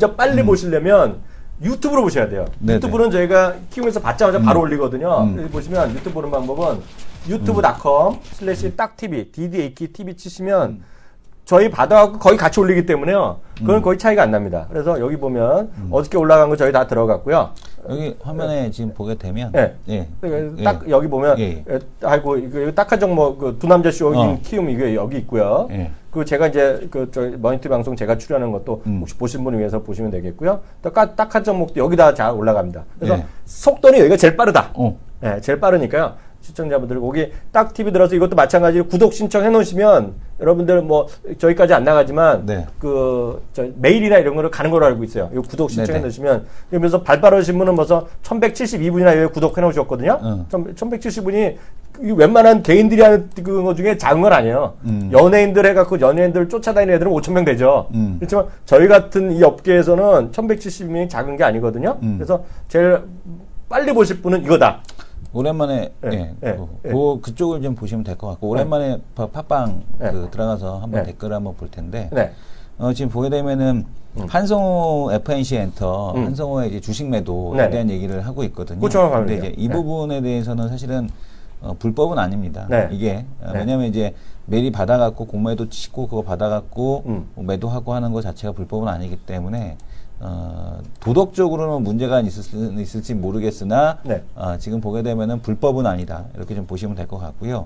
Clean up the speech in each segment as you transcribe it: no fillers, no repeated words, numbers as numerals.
진짜 빨리 보시려면 유튜브로 보셔야 돼요. 네네. 유튜브는 저희가 키우면서 받자마자 바로 올리거든요. 여기 보시면 유튜브 보는 방법은 youtube.com/딱TV, DDAKTV 치시면 저희 받아갖고 거의 같이 올리기 때문에요. 그건 거의 차이가 안 납니다. 그래서 여기 보면 어저께 올라간 거 저희 다 들어갔고요. 여기 화면에 지금 보게 되면 네. 예. 딱 여기 보면 예. 아이고 이거 딱한 종목 그 두 남자 쇼 키움 이게 여기 있고요. 예. 그 제가 이제 그 저 머니터 방송 제가 출연한 것도 혹시 보신 분을 위해서 보시면 되겠고요. 딱한 종목도 여기다 잘 올라갑니다. 그래서 예. 속도는 여기가 제일 빠르다. 어. 네, 제일 빠르니까요. 시청자분들 거기 딱 TV 들어서 이것도 마찬가지로 구독 신청해 놓으시면 여러분들 뭐 저희까지 안 나가지만 네. 그 저 메일이나 이런 거를 가는 걸로 알고 있어요. 이 구독 신청해 네네. 놓으시면 그러면서 발빠르신 분은 벌써 1172분이나 구독해 놓으셨거든요. 1170분이 웬만한 개인들이 하는 거 중에 작은 건 아니에요. 연예인들 해갖고 연예인들 쫓아다니는 애들은 5,000명 되죠. 그렇지만 저희 같은 이 업계에서는 1170명이 작은 게 아니거든요. 그래서 제일 빨리 보실 분은 이거다. 오랜만에 그쪽을 좀 보시면 될 것 같고 오랜만에 팟빵 들어가서 한번 댓글을 한번 볼 텐데 지금 보게 되면은 한성호 FNC 엔터 한성호의 이제 주식 매도에 대한 얘기를 하고 있거든요. 근데 이제 이 부분에 대해서는 사실은 불법은 아닙니다. 이게 왜냐하면 이제 메일이 받아갖고 공매도 치고 그거 받아갖고 매도하고 하는 것 자체가 불법은 아니기 때문에 도덕적으로는 문제가 있을지 모르겠으나 지금 보게 되면은 불법은 아니다 이렇게 좀 보시면 될 것 같고요.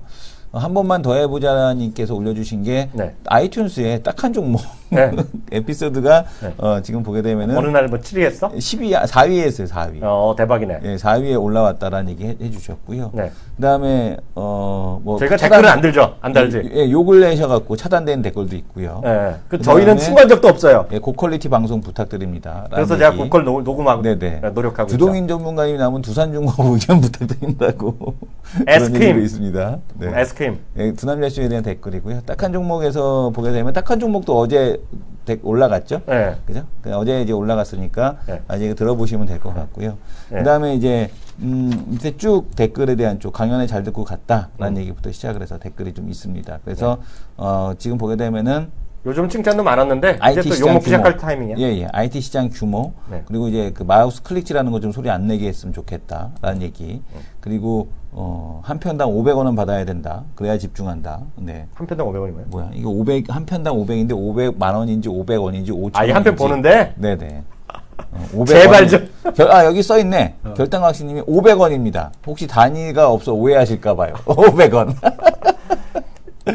한 번만 더 해보자님께서 올려주신 게 아이튠스에 딱 한 종목 에피소드가 지금 보게 되면은 어느 날 뭐 7위 했어? 4위에 했어요. 4위. 대박이네. 예, 4위에 올라왔다라는 얘기 해주셨고요. 그다음에 뭐 저희가 댓글은 안 들죠, 안 달지. 예, 욕을 내셔갖고 차단된 댓글도 있고요. 저희는 신고한 적도 없어요. 예, 고퀄리티 방송 부탁드립니다. 그래서 제가 고퀄 녹음하고 노력하고 주동인 있죠. 전문가님이 나면 두산중공 의견 부탁드린다고 에스크림 있습니다. 네. 에스크림. 예, 두남자 쇼에 대한 댓글이고요. 딱 한 종목에서 보게 되면 딱 한 종목도 어제 올라갔죠. 그죠? 어제 이제 올라갔으니까 아직 들어보시면 될 것 같고요. 그다음에 이제 밑에 쭉 댓글에 대한 쪽 강연에 잘 듣고 갔다라는 얘기부터 시작을 해서 댓글이 좀 있습니다. 그래서 지금 보게 되면은 요즘 칭찬도 많았는데 IT 이제 또 시장 욕먹기 규모. 시작할 타이밍이야. 예. IT 시장 규모. 그리고 이제 그 마우스 클릭지라는 거 좀 소리 안 내게 했으면 좋겠다라는 얘기. 그리고 한 편당 500원은 받아야 된다. 그래야 집중한다. 네. 한 편당 500원이면 뭐야? 이거 500 한 편당 500인데 500만 원인지 500원인지 5천 원. 이 한 편 보는데? 네네. 500원. 제발 좀. 여기 써 있네. 결당학신님이 500원입니다. 혹시 단위가 없어 오해하실까 봐요. 500원.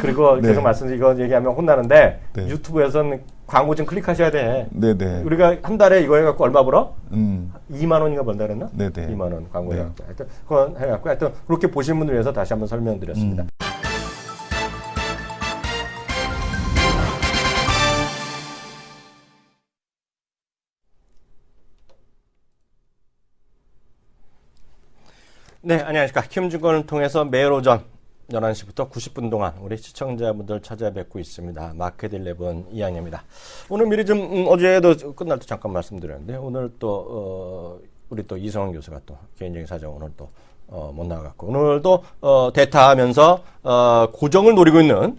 그리고 계속 이거 얘기하면 혼나는데 유튜브에서는 광고 좀 클릭하셔야 돼. 네네. 우리가 한 달에 이거 해갖고 얼마 벌어? 2만 원인가 번다 그랬나? 네네. 2만 원 광고 해갖고. 하여튼 그건 해갖고 하여튼 그렇게 보신 분들 위해서 다시 한번 설명드렸습니다. 네, 안녕하십니까. 키움증권을 통해서 매일 오전 11시부터 90분 동안 우리 시청자분들 찾아뵙고 있습니다. 마켓 11 이양입니다. 오늘 미리 좀 어제도 끝날 때 잠깐 말씀드렸는데 오늘 또 우리 또 이성원 교수가 또 개인적인 사정 오늘 또 못 나갔고 오늘도 대타하면서 고정을 노리고 있는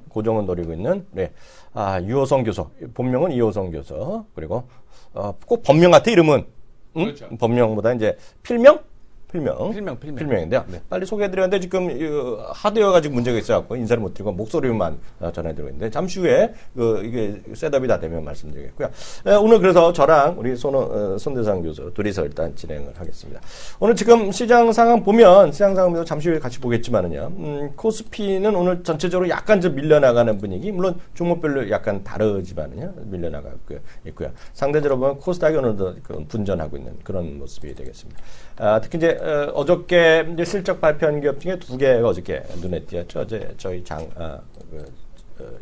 유호성 교수, 본명은 이호성 교수 그리고 꼭 본명 같아 이름은 그렇죠. 본명보다 이제 필명인데요. 빨리 소개해드렸는데 지금 하드웨어가 지금 문제가 있어갖고 인사를 못 드리고 목소리만 전해드리고 있는데 잠시 후에 이게 셋업이 다 되면 말씀드리겠고요. 오늘 그래서 저랑 우리 손대상 교수 둘이서 일단 진행을 하겠습니다. 오늘 지금 시장 상황 보면 시장 상황도 잠시 후에 같이 보겠지만은요. 코스피는 오늘 전체적으로 약간 좀 밀려나가는 분위기, 물론 종목별로 약간 다르지만은요 밀려나가고 있고요. 상대적으로 보면 코스닥이 오늘도 분전하고 있는 그런 모습이 되겠습니다. 특히 이제 어저께 이제 실적 발표한 기업 중에 두 개가 어저께 눈에 띄었죠. 어제 저희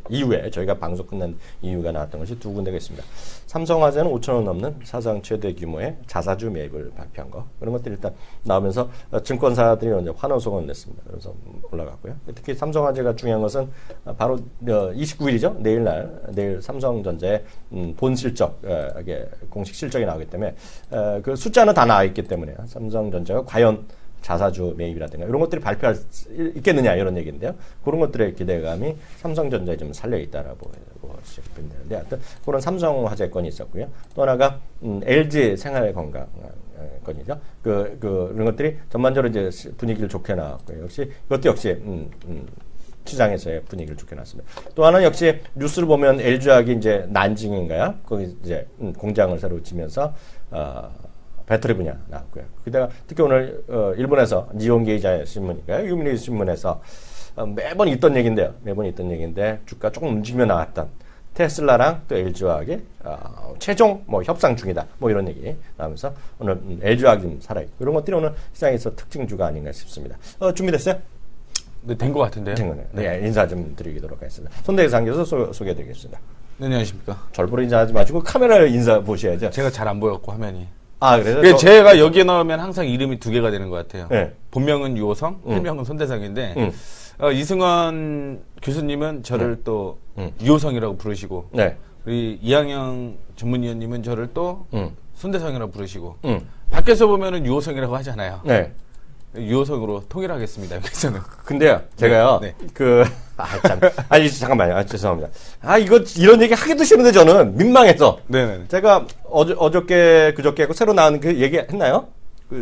이후에 저희가 방송 끝난 이유가 나왔던 것이 두 군데가 있습니다. 삼성화재는 5천원 넘는 사상 최대 규모의 자사주 매입을 발표한 거 그런 것들이 일단 나오면서 증권사들이 먼저 환호성을 냈습니다. 그래서 올라갔고요. 특히 삼성화재가 중요한 것은 바로 29일이죠. 내일 삼성전자의 본 실적 공식 실적이 나오기 때문에 그 숫자는 다 나와 있기 때문에 삼성전자가 과연 자사주 매입이라든가 이런 것들이 발표할 수 있겠느냐 이런 얘기인데요. 그런 것들의 기대감이 삼성전자에 좀 살려 있다라고 보시는데 하여튼 그런 삼성화재 건이 있었고요. 또 하나가 LG 생활건강 건이죠. 그런 것들이 전반적으로 이제 분위기를 좋게 나왔고요. 이것도 역시 시장에서의 분위기를 좋게 놨습니다. 또 하나는 역시 뉴스를 보면 LG화학이 이제 난징인가요? 거기 이제 공장을 새로 지면서 배터리 분야 나왔고요. 그다가 특히 오늘 일본에서 니혼게이자 신문인가요? 유미리 신문에서 매번 있던 얘기인데요. 매번 있던 얘기인데 주가 조금 움직이며 나왔던 테슬라랑 또 LG화학이 최종 뭐 협상 중이다. 뭐 이런 얘기 나오면서 오늘 LG화학이 좀 살아있고 이런 것들이 오늘 시장에서 특징주가 아닌가 싶습니다. 준비됐어요? 네, 된 것 같은데요. 네, 인사 좀 드리도록 하겠습니다. 손대상 교수 소개해드리겠습니다. 네, 안녕하십니까. 절부로 인사하지 마시고 카메라를 인사 보셔야죠. 제가 잘 안 보였고 화면이. 그래서 제가 여기에 나오면 항상 이름이 두 개가 되는 것 같아요. 네. 본명은 유호성, 필명은 손대상인데 이승환 교수님은 저를 또 유호성이라고 부르시고 네. 우리 이항영 전문위원님은 저를 또 손대상이라고 부르시고 밖에서 보면은 유호성이라고 하잖아요. 네. 유호성으로 통일하겠습니다. 여기서는. 근데요, 제가요, 네. 잠깐만요. 죄송합니다. 이런 얘기 하기도 싫은데 저는 민망해서. 네네. 제가 어저께, 그저께 하고 새로 나온 그 얘기 했나요?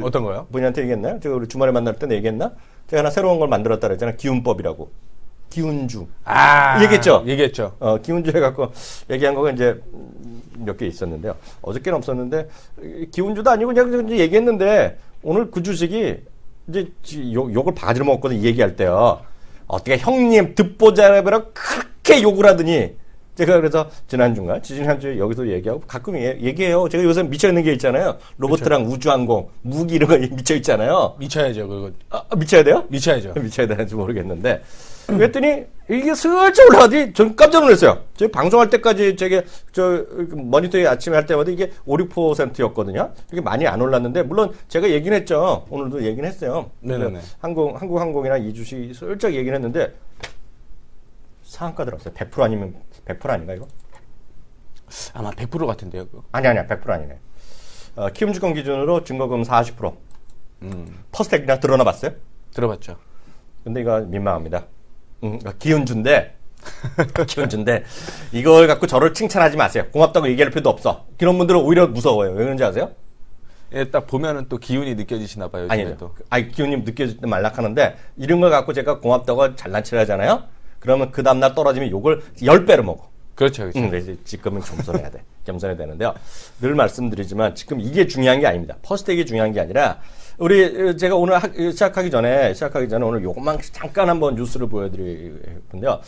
어떤 거요? 본인한테 얘기했나요? 제가 우리 주말에 만날 때는 얘기했나? 제가 하나 새로운 걸 만들었다 그랬잖아요. 기운법이라고. 기운주. 얘기했죠? 얘기했죠. 기운주 해갖고 얘기한 거가 이제 몇 개 있었는데요. 어저께는 없었는데, 기운주도 아니고 그냥 이제 얘기했는데, 오늘 그 주식이 이제 욕을 바가지로 먹거든 이 얘기할 때요. 어떻게 형님 듣보잡이라고 그렇게 욕을 하더니 제가 그래서 지난주에 여기서 얘기하고 가끔 얘기해요. 제가 요새 미쳐있는 게 있잖아요. 로봇이랑 우주항공, 무기 이런 거 미쳐있잖아요. 미쳐야죠. 그거. 미쳐야 돼요? 미쳐야죠. 미쳐야 되는지 모르겠는데 그랬더니 이게 슬쩍 올라가더니 전 깜짝 놀랐어요. 저희 방송할 때까지 모니터에 아침에 할 때마다 이게 5, 6%였거든요. 이게 많이 안 올랐는데 물론 제가 얘기는 했죠. 오늘도 얘기는 했어요. 네네네. 한국항공이나 이 주식이 슬쩍 얘기는 했는데 상한가 들었어요. 100% 아니면 100% 아닌가 이거? 아마 100% 같은데요. 그거. 아니야 100% 아니네. 키움증권 기준으로 증거금 40%. 퍼스텍이나 들어나 봤어요? 들어봤죠. 근데 이거 민망합니다. 기운주인데 이걸 갖고 저를 칭찬하지 마세요. 고맙다고 얘기할 필요도 없어. 그런 분들은 오히려 무서워요. 왜 그런지 아세요? 예, 딱 보면은 또 기운이 느껴지시나 봐요. 아니요. 기운이 느껴질 때 말락하는데 이런 걸 갖고 제가 고맙다고 잘난 체를 하잖아요. 그러면 그 다음날 떨어지면 욕을 10배로 먹어. 그렇죠. 그래서 지금은 겸손해야 돼. 겸손해야 되는데요. 늘 말씀드리지만 지금 이게 중요한 게 아닙니다. 퍼스텍이 중요한 게 아니라 제가 오늘 시작하기 전에 오늘 요것만 잠깐 한번 뉴스를 보여드릴 건데요.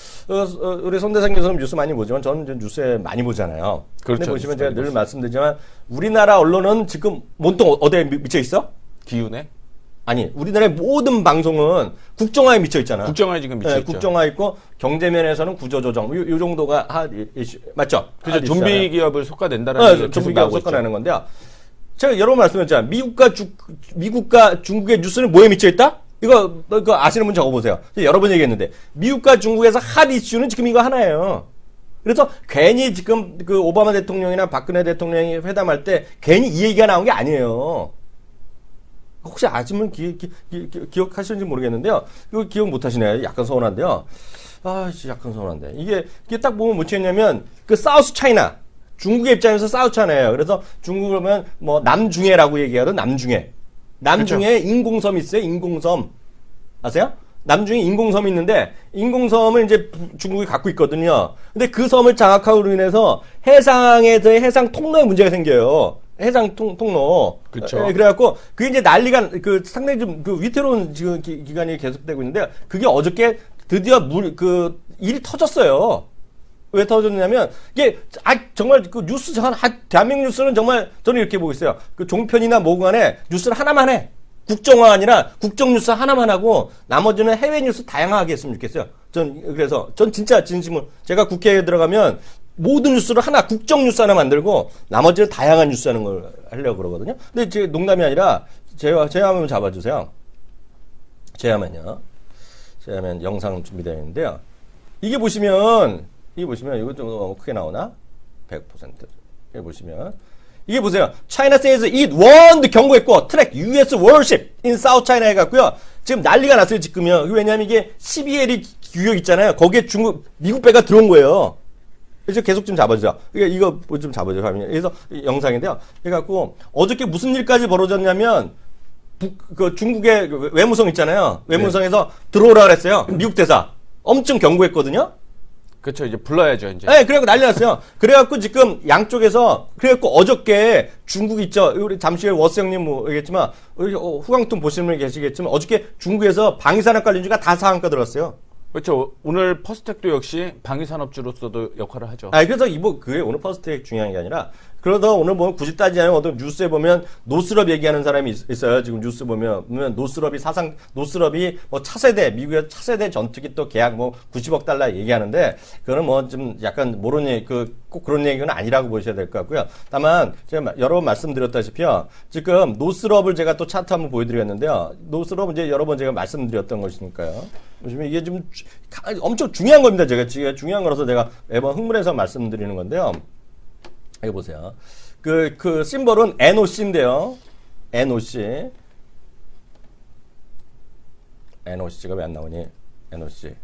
우리 손대상 교수님 뉴스 많이 보지만 저는 뉴스에 많이 보잖아요. 그렇죠. 근데 보시면 제가 늘 말씀드리지만 우리나라 언론은 지금 온통 어디에 미쳐 있어? 기운에? 아니, 우리나라의 모든 방송은 국정화에 미쳐 있잖아. 국정화에 지금 미쳐 있죠. 국정화 있고 경제면에서는 구조조정 요 정도가 맞죠? 그죠. 좀비 기업을 속아낸다라는 얘기가 좀비 기업을 속아내는 건데요. 제가 여러 번 말씀드렸잖아요. 미국과 중국의 뉴스는 뭐에 미쳐 있다? 이거 아시는 분 적어보세요. 여러 번 얘기했는데 미국과 중국에서 핫 이슈는 지금 이거 하나예요. 그래서 괜히 지금 그 오바마 대통령이나 박근혜 대통령이 회담할 때 괜히 이 얘기가 나온 게 아니에요. 혹시 아시면 기억하시는지 모르겠는데요. 이거 기억 못 하시네요. 약간 서운한데요. 약간 서운한데. 이게 딱 보면 뭐 했냐면, 그 사우스 차이나, 중국의 입장에서 사우스 차이나예요. 그래서 중국을 보면 뭐 남중해라고 얘기하던 남중해. 남중해에 그렇죠. 인공섬이 있어요. 인공섬. 아세요? 남중에 인공섬이 있는데, 인공섬을 이제 중국이 갖고 있거든요. 근데 그 섬을 장악함으로 인해서 해상에서의 해상 통로에 문제가 생겨요. 해상 통로. 그렇죠. 그래갖고 그게 이제 난리가 상당히 좀 위태로운 지금 기간이 계속되고 있는데 그게 어저께 드디어 일이 터졌어요. 왜 터졌냐면 이게 정말 그 뉴스 대한민국 뉴스는 정말 저는 이렇게 보고 있어요. 그 종편이나 뭐고 간에 뉴스를 하나만 해. 국정화 아니라 국정 뉴스 하나만 하고 나머지는 해외 뉴스 다양하게 했으면 좋겠어요. 전 진짜 진심으로 제가 국회에 들어가면 모든 뉴스를 국정 뉴스 하나 만들고 나머지는 다양한 뉴스 하는 걸 하려고 그러거든요. 근데 제 농담이 아니라 제 화면 잡아주세요. 제 화면 영상 준비되어 있는데요. 이게 보시면 이거 좀 너무 크게 나오나? 100%. 이게 보시면 이게 보세요. China says it won 경고했고 트랙 US warship in South China 해갖고요. 지금 난리가 났어요, 지금요. 왜냐하면 이게 12LE 규격 있잖아요. 거기에 미국 배가 들어온 거예요. 그래서 계속 좀 잡아주죠. 그러니까 이거 좀 잡아줘요. 그래서 영상인데요. 그래갖고 어저께 무슨 일까지 벌어졌냐면 그 중국의 외무성 있잖아요. 외무성에서 들어오라 그랬어요. 미국 대사 엄청 경고했거든요. 그렇죠. 이제 불러야죠, 이제. 네, 그래갖고 난리 났어요. 그래갖고 지금 양쪽에서, 그래갖고 어저께 중국 있죠. 우리 잠시 후에 워스 형님 뭐, 얘기했지만, 우리 후광통 보시는 분 계시겠지만, 어저께 중국에서 방위산업 관련주가 다 상한가 들었어요. 그렇죠. 오늘 퍼스텍도 역시 방위산업주로서도 역할을 하죠. 그래서 그게 오늘 퍼스텍 중요한 게 아니라, 그러다 오늘 뭐 굳이 따지자면 어떤 뉴스에 보면 노스럽 얘기하는 사람이 있어요. 지금 뉴스 보면 노스럽이 뭐 차세대, 미국의 차세대 전투기 또 계약 뭐 90억 달러 얘기하는데, 그거는 뭐 좀 약간 모르는 얘기, 꼭 그런 얘기는 아니라고 보셔야 될 것 같고요. 다만, 제가 여러 번 말씀드렸다시피요. 지금 노스럽을 제가 또 차트 한번 보여드리겠는데요. 노스럽은 이제 여러 번 제가 말씀드렸던 것이니까요. 보시면 이게 좀 엄청 중요한 겁니다. 제가 지금 중요한 거라서 제가 매번 흥분해서 말씀드리는 건데요. 여기 보세요. 그 심볼은 NOC인데요. NOC. NOC가 왜 안 나오니? NOC.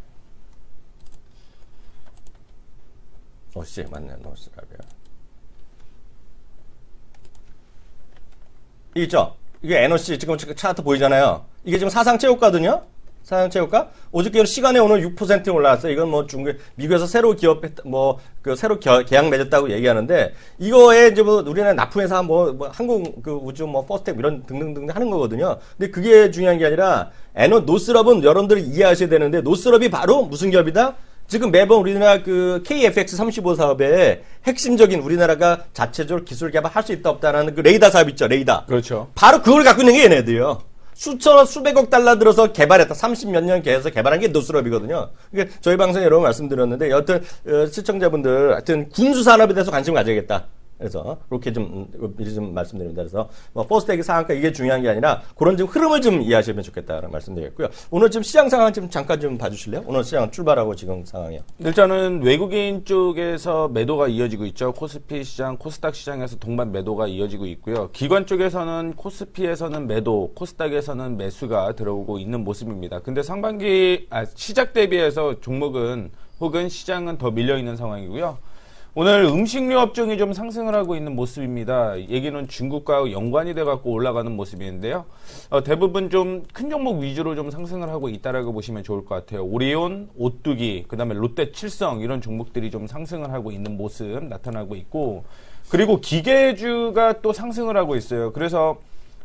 NOC 맞네. NOC라고요. 이게 있죠? 이게 NOC 지금 차트 보이잖아요. 이게 지금 사상체육가거든요. 사상체육가 어저께 시간에 오늘 6% 올라왔어요. 이건 뭐 미국에서 새로 새로 계약 맺었다고 얘기하는데 이거에 이제 뭐 우리나라 납품회사 뭐 한국 우주 뭐 퍼스텍 이런 등등등 하는 거거든요. 근데 그게 중요한 게 아니라 노스럽은 여러분들이 이해하셔야 되는데 노스럽이 바로 무슨 기업이다? 지금 매번 우리나라 KFX-35 사업에 핵심적인 우리나라가 자체적으로 기술 개발할 수 있다 없다라는 그 레이더 사업 있죠. 레이더. 그렇죠. 바로 그걸 갖고 있는 게 얘네들이요. 수백억 달러 들어서 개발했다. 30몇 년 계에서 개발한 게 노스럽이거든요. 그러니까 저희 방송에 여러 번 말씀드렸는데 여튼 시청자분들 하여튼 군수 산업에 대해서 관심을 가져야겠다. 그래서 그렇게 미리 좀 말씀드립니다. 그래서 뭐 퍼스텍 상한가 이게 중요한 게 아니라 그런 좀 흐름을 좀 이해하시면 좋겠다라는 말씀드리겠고요. 오늘 좀 시장 상황 좀 잠깐 좀 봐주실래요? 오늘 시장 출발하고 지금 상황이요. 일단은 외국인 쪽에서 매도가 이어지고 있죠. 코스피 시장, 코스닥 시장에서 동반 매도가 이어지고 있고요. 기관 쪽에서는 코스피에서는 매도, 코스닥에서는 매수가 들어오고 있는 모습입니다. 근데 시작 대비해서 종목은 혹은 시장은 더 밀려 있는 상황이고요. 오늘 음식료 업종이 좀 상승을 하고 있는 모습입니다. 얘기는 중국과 연관이 돼갖고 올라가는 모습인데요. 대부분 좀 큰 종목 위주로 좀 상승을 하고 있다라고 보시면 좋을 것 같아요. 오리온, 오뚜기, 그 다음에 롯데 칠성 이런 종목들이 좀 상승을 하고 있는 모습 나타나고 있고 그리고 기계주가 또 상승을 하고 있어요. 그래서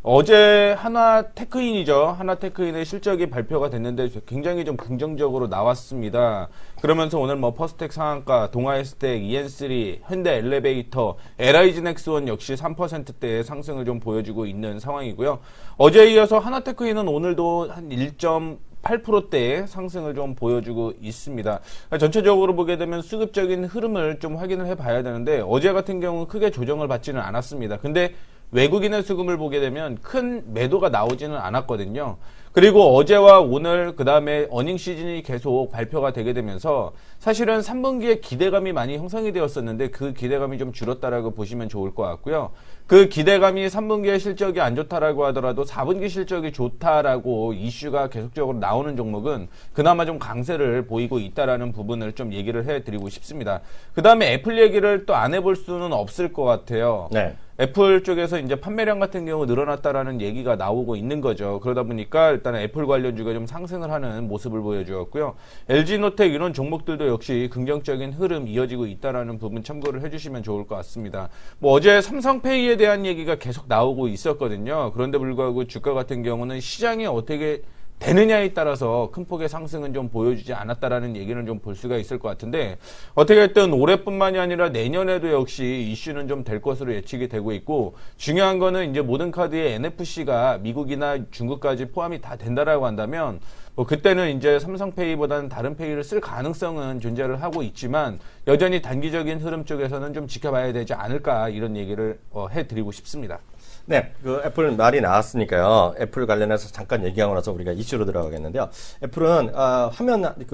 어제 하나테크인이죠. 하나테크인의 실적이 발표가 됐는데 굉장히 좀 긍정적으로 나왔습니다. 그러면서 오늘 뭐 퍼스텍 상한가, 동아에스텍, EN3, 현대 엘리베이터, LIG넥스원 역시 3%대의 상승을 좀 보여주고 있는 상황이고요. 어제에 이어서 하나테크인은 오늘도 한 1.8%대의 상승을 좀 보여주고 있습니다. 전체적으로 보게 되면 수급적인 흐름을 좀 확인을 해봐야 되는데 어제 같은 경우는 크게 조정을 받지는 않았습니다. 근데 외국인의 수급을 보게 되면 큰 매도가 나오지는 않았거든요. 그리고 어제와 오늘 그 다음에 어닝 시즌이 계속 발표가 되게 되면서 사실은 3분기에 기대감이 많이 형성이 되었었는데 그 기대감이 좀 줄었다라고 보시면 좋을 것 같고요. 그 기대감이 3분기에 실적이 안 좋다라고 하더라도 4분기 실적이 좋다라고 이슈가 계속적으로 나오는 종목은 그나마 좀 강세를 보이고 있다라는 부분을 좀 얘기를 해드리고 싶습니다. 그 다음에 애플 얘기를 또 안 해볼 수는 없을 것 같아요. 네. 애플 쪽에서 이제 판매량 같은 경우 늘어났다라는 얘기가 나오고 있는 거죠. 그러다 보니까 일단 애플 관련주가 좀 상승을 하는 모습을 보여주었고요. LG노텍 이런 종목들도 역시 긍정적인 흐름 이어지고 있다라는 부분 참고를 해주시면 좋을 것 같습니다. 뭐 어제 삼성페이에 대한 얘기가 계속 나오고 있었거든요. 그런데 불구하고 주가 같은 경우는 시장이 어떻게 되느냐에 따라서 큰 폭의 상승은 좀 보여주지 않았다라는 얘기는 좀 볼 수가 있을 것 같은데 어떻게 됐든 올해뿐만이 아니라 내년에도 역시 이슈는 좀 될 것으로 예측이 되고 있고 중요한 거는 이제 모든 카드에 NFC가 미국이나 중국까지 포함이 다 된다라고 한다면 뭐 그때는 이제 삼성페이보다는 다른 페이를 쓸 가능성은 존재를 하고 있지만 여전히 단기적인 흐름 쪽에서는 좀 지켜봐야 되지 않을까 이런 얘기를 해드리고 싶습니다. 네, 애플 말이 나왔으니까요. 애플 관련해서 잠깐 얘기하고 나서 우리가 이슈로 들어가겠는데요. 애플은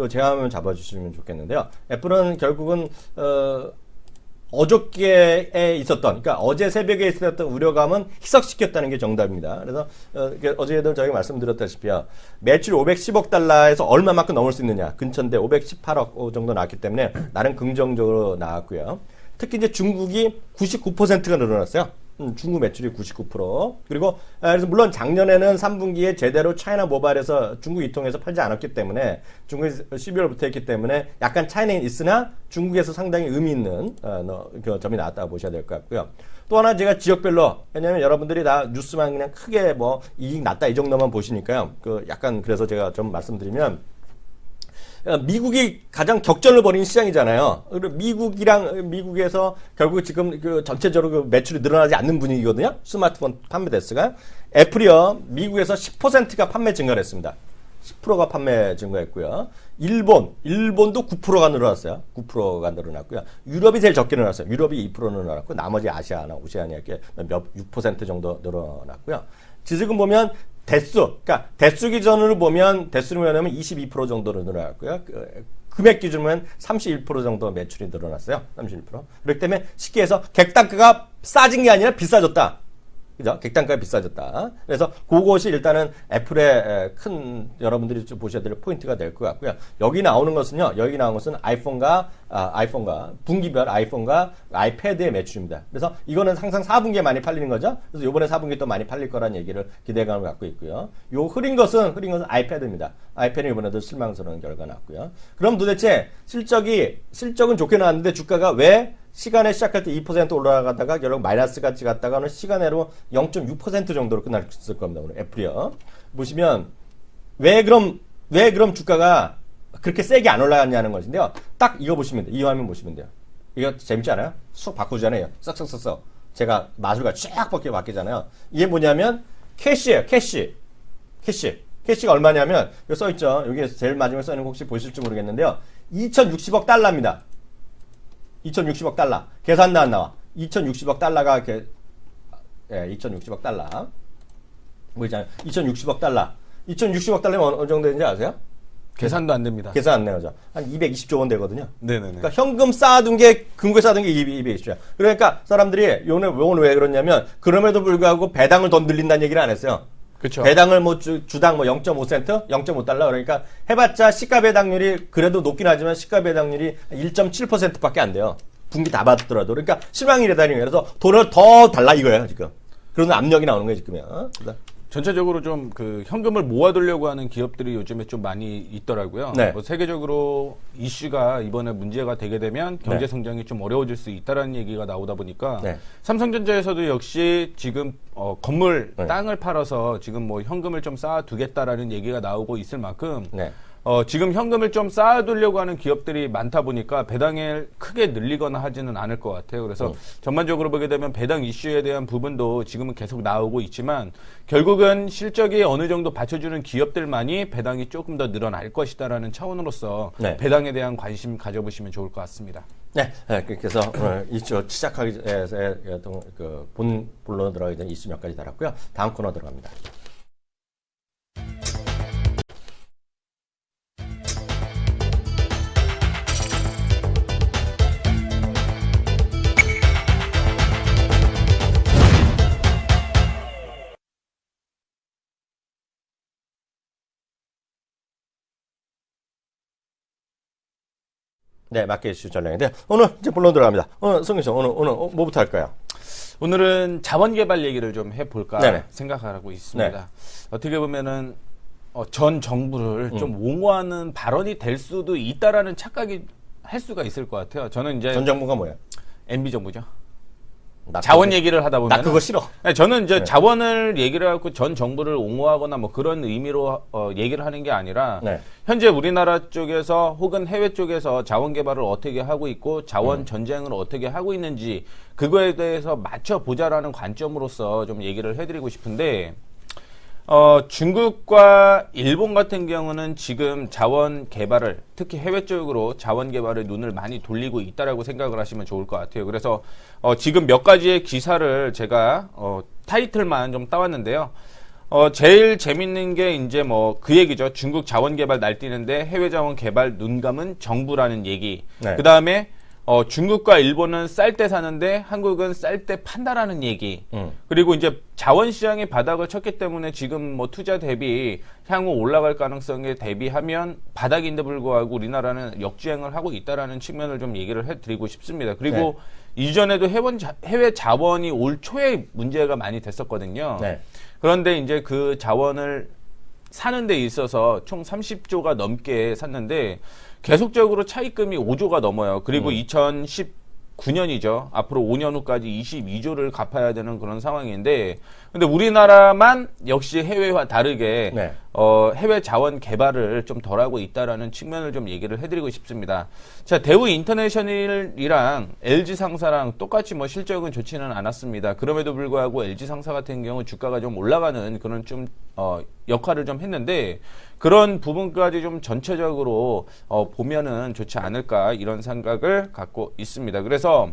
제 화면 잡아주시면 좋겠는데요. 애플은 결국은 어저께에 있었던, 그러니까 어제 새벽에 있었던 우려감은 희석시켰다는 게 정답입니다. 그래서 어제도 저희가 말씀드렸다시피요. 매출 510억 달러에서 얼마만큼 넘을 수 있느냐. 근처인데 518억 정도 나왔기 때문에 나름 긍정적으로 나왔고요. 특히 이제 중국이 99%가 늘어났어요. 중국 매출이 99%. 그리고 그래서 물론 작년에는 3분기에 제대로 차이나 모바일에서 중국 이통해서 팔지 않았기 때문에 중국에서 12월부터 했기 때문에 약간 차이는 있으나 중국에서 상당히 의미 있는 그 점이 나왔다고 보셔야 될 것 같고요. 또 하나 제가 지역별로, 왜냐면 여러분들이 다 뉴스만 그냥 크게 뭐 이익 났다 이 정도만 보시니까요. 그 약간 그래서 제가 좀 말씀드리면 미국이 가장 격전을 벌이는 시장이잖아요. 그리고 미국에서 결국 지금 그 전체적으로 그 매출이 늘어나지 않는 분위기거든요. 스마트폰 판매 대수가. 애플이요, 미국에서 10%가 판매 증가를 했습니다. 10%가 판매 증가했고요. 일본도 9%가 늘어났어요. 9%가 늘어났고요. 유럽이 제일 적게 늘어났어요. 유럽이 2% 늘어났고, 나머지 아시아나 오세아니아 이렇게 6% 정도 늘어났고요. 지금 보면 그러니까 대수 기준으로 보면 22% 정도로 늘어났고요. 금액 기준으로 31% 정도 매출이 늘어났어요. 31%. 그렇기 때문에 쉽게 해서 객단가가 싸진 게 아니라 비싸졌다. 그죠? 객단가가 비싸졌다. 그래서 그것이 일단은 애플의 큰 여러분들이 좀 보셔야 될 포인트가 될 것 같고요. 여기 나오는 것은요. 여기 나온 것은 아이폰과 분기별 아이폰과 아이패드의 매출입니다. 그래서 이거는 항상 4분기에 많이 팔리는 거죠. 그래서 이번에 4분기에 또 많이 팔릴 거라는 얘기를 기대감을 갖고 있고요. 요 흐린 것은 아이패드입니다. 아이패드는 이번에도 실망스러운 결과가 났고요. 그럼 도대체 실적은 좋게 나왔는데 주가가 왜 시간에 시작할 때 2% 올라가다가 결국 마이너스까지 갔다가는 시간으로 0.6% 정도로 끝났을 겁니다. 오늘 애플이요. 보시면 왜 그럼 주가가 그렇게 세게 안 올라갔냐는 것인데요. 딱 이거 보시면 돼요. 이 화면 보시면 돼요. 이거 재밌지 않아요? 쑥 바꾸잖아요. 싹싹싹싹. 제가 마술과 쫙 바뀌잖아요. 이게 뭐냐면 캐시예요. 캐시가 얼마냐면 여기 써있죠. 여기 제일 마지막에 써있는 거 혹시 보실지 모르겠는데요. 2060억 달러입니다. 2060억 달러. 계산도 안 나와. 2060억 달러가 2060억 달러. 보이잖아요. 2060억 달러. 2060억 달러면 어느 정도 되는지 아세요? 계산도 안 됩니다. 계산 안 내죠. 한 220조 원 되거든요. 네네네. 그러니까 현금 쌓아둔 게, 금고에 쌓아둔 게 220조야. 그러니까 사람들이 오늘 왜 그러냐면, 그럼에도 불구하고 배당을 더 늘린다는 얘기를 안 했어요. 그렇죠. 배당을 주당 0.5센트, 0.5달러. 그러니까 해봤자 시가 배당률이 그래도 높긴 하지만 시가 배당률이 1.7%밖에 안 돼요. 분기 다 받더라도. 그러니까 실망이래다니. 그래서 돈을 더 달라 이거예요 지금. 그런 압력이 나오는 거예요 지금요. 전체적으로 좀 그 현금을 모아두려고 하는 기업들이 요즘에 좀 많이 있더라고요. 네. 뭐 세계적으로 이슈가 이번에 문제가 되게 되면 경제 성장이 좀 어려워질 수 있다라는 얘기가 나오다 보니까 삼성전자에서도 역시 지금 건물 땅을 팔아서 지금 뭐 현금을 좀 쌓아두겠다라는 얘기가 나오고 있을 만큼 지금 현금을 좀 쌓아두려고 하는 기업들이 많다 보니까 배당을 크게 늘리거나 하지는 않을 것 같아요. 그래서 전반적으로 보게 되면 배당 이슈에 대한 부분도 지금은 계속 나오고 있지만 결국은 실적이 어느 정도 받쳐주는 기업들만이 배당이 조금 더 늘어날 것이다라는 차원으로서 배당에 대한 관심 가져보시면 좋을 것 같습니다. 네, 그래서 오늘 이슈 시작하기 전에 본론으로 들어가기 전에 이슈 몇 가지 달았고요. 다음 코너 들어갑니다. 네, 마켓 이슈 전략인데 오늘 이제 본론 들어갑니다. 오늘 성규 씨, 오늘 뭐부터 할까요? 오늘은 자원개발 얘기를 좀 해볼까 생각하고 있습니다. 어떻게 보면은 전 정부를 좀 옹호하는 발언이 될 수도 있다라는 착각이 할 수가 있을 것 같아요. 저는 이제 전 정부가 뭐예요? MB 정부죠. 자원 얘기를 하다 보면 나 그거 싫어. 저는 이제 자원을 얘기를 하고 전 정부를 옹호하거나 뭐 그런 의미로 얘기를 하는 게 아니라 현재 우리나라 쪽에서 혹은 해외 쪽에서 자원 개발을 어떻게 하고 있고 자원 전쟁을 어떻게 하고 있는지 그거에 대해서 맞춰 보자라는 관점으로서 좀 얘기를 해드리고 싶은데 중국과 일본 같은 경우는 지금 자원 개발을 특히 해외 쪽으로 자원 개발에 눈을 많이 돌리고 있다라고 생각을 하시면 좋을 것 같아요. 그래서 지금 몇 가지의 기사를 제가 타이틀만 좀 따왔는데요. 제일 재밌는 게 이제 뭐 그 얘기죠. 중국 자원 개발 날뛰는데 해외 자원 개발 눈 감은 정부라는 얘기. 그 다음에 중국과 일본은 쌀 때 사는데 한국은 쌀 때 판다라는 얘기. 그리고 이제 자원시장이 바닥을 쳤기 때문에 지금 뭐 투자 대비 향후 올라갈 가능성에 대비하면 바닥인데 불구하고 우리나라는 역주행을 하고 있다라는 측면을 좀 얘기를 해드리고 싶습니다. 그리고 이전에도 해외 자원이 올 초에 문제가 많이 됐었거든요. 그런데 이제 그 자원을 사는 데 있어서 총 30조가 넘게 샀는데 계속적으로 차입금이 5조가 넘어요. 그리고 2019년이죠. 앞으로 5년 후까지 22조를 갚아야 되는 그런 상황인데, 근데 우리나라만 역시 해외와 다르게 해외 자원 개발을 좀 덜하고 있다라는 측면을 좀 얘기를 해드리고 싶습니다. 자, 대우 인터내셔널이랑 LG 상사랑 똑같이 뭐 실적은 좋지는 않았습니다. 그럼에도 불구하고 LG 상사 같은 경우 주가가 좀 올라가는 그런 좀 역할을 좀 했는데, 그런 부분까지 좀 전체적으로 보면은 좋지 않을까 이런 생각을 갖고 있습니다. 그래서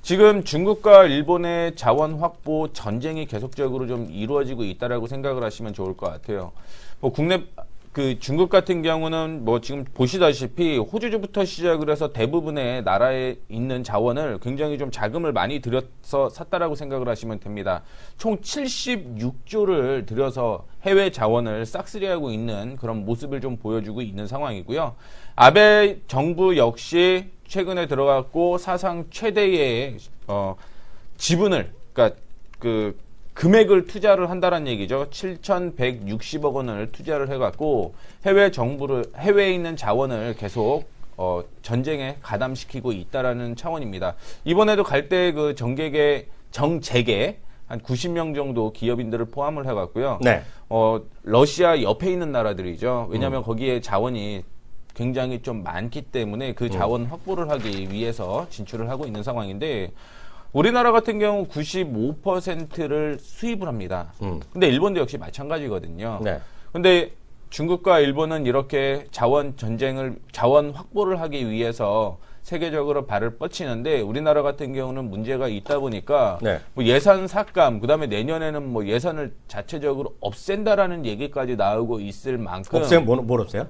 지금 중국과 일본의 자원 확보 전쟁이 계속적으로 좀 이루어지고 있다라고 생각을 하시면 좋을 것 같아요. 뭐 국내 그 중국 같은 경우는 뭐 지금 보시다시피 호주부터 시작을 해서 대부분의 나라에 있는 자원을 굉장히 좀 자금을 많이 들여서 샀다라고 생각을 하시면 됩니다. 총 76조를 들여서 해외 자원을 싹쓸이하고 있는 그런 모습을 좀 보여주고 있는 상황이고요. 아베 정부 역시 최근에 들어갔고 사상 최대의 지분을, 그러니까 그 금액을 투자를 한다는 얘기죠. 7,160억 원을 투자를 해갖고 해외에 있는 자원을 계속 전쟁에 가담시키고 있다라는 차원입니다. 이번에도 갈 때 그 정재계 한 90명 정도 기업인들을 포함을 해갖고요. 러시아 옆에 있는 나라들이죠. 왜냐하면 거기에 자원이 굉장히 좀 많기 때문에 그 자원 확보를 하기 위해서 진출을 하고 있는 상황인데, 우리나라 같은 경우 95%를 수입을 합니다. 근데 일본도 역시 마찬가지거든요. 근데 중국과 일본은 이렇게 자원 확보를 하기 위해서 세계적으로 발을 뻗치는데, 우리나라 같은 경우는 문제가 있다 보니까 뭐 예산 삭감, 그다음에 내년에는 뭐 예산을 자체적으로 없앤다라는 얘기까지 나오고 있을 만큼. 뭘 없애요?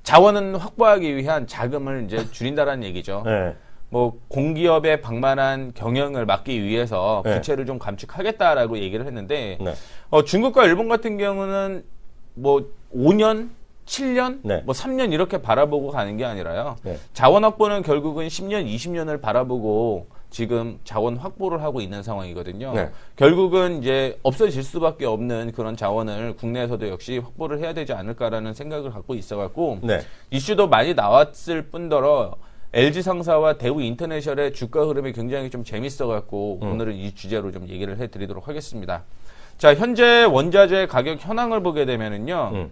자원은 확보하기 위한 자금을 이제 줄인다라는 얘기죠. 뭐 공기업의 방만한 경영을 막기 위해서 부채를 좀 감축하겠다라고 얘기를 했는데, 중국과 일본 같은 경우는 뭐 5년, 7년, 뭐 3년 이렇게 바라보고 가는 게 아니라요. 자원 확보는 결국은 10년, 20년을 바라보고 지금 자원 확보를 하고 있는 상황이거든요. 결국은 이제 없어질 수밖에 없는 그런 자원을 국내에서도 역시 확보를 해야 되지 않을까라는 생각을 갖고 있어갖고 이슈도 많이 나왔을 뿐더러 LG 상사와 대우 인터내셔널의 주가 흐름이 굉장히 좀 재밌어갖고 오늘은 이 주제로 좀 얘기를 해드리도록 하겠습니다. 자, 현재 원자재 가격 현황을 보게 되면은요.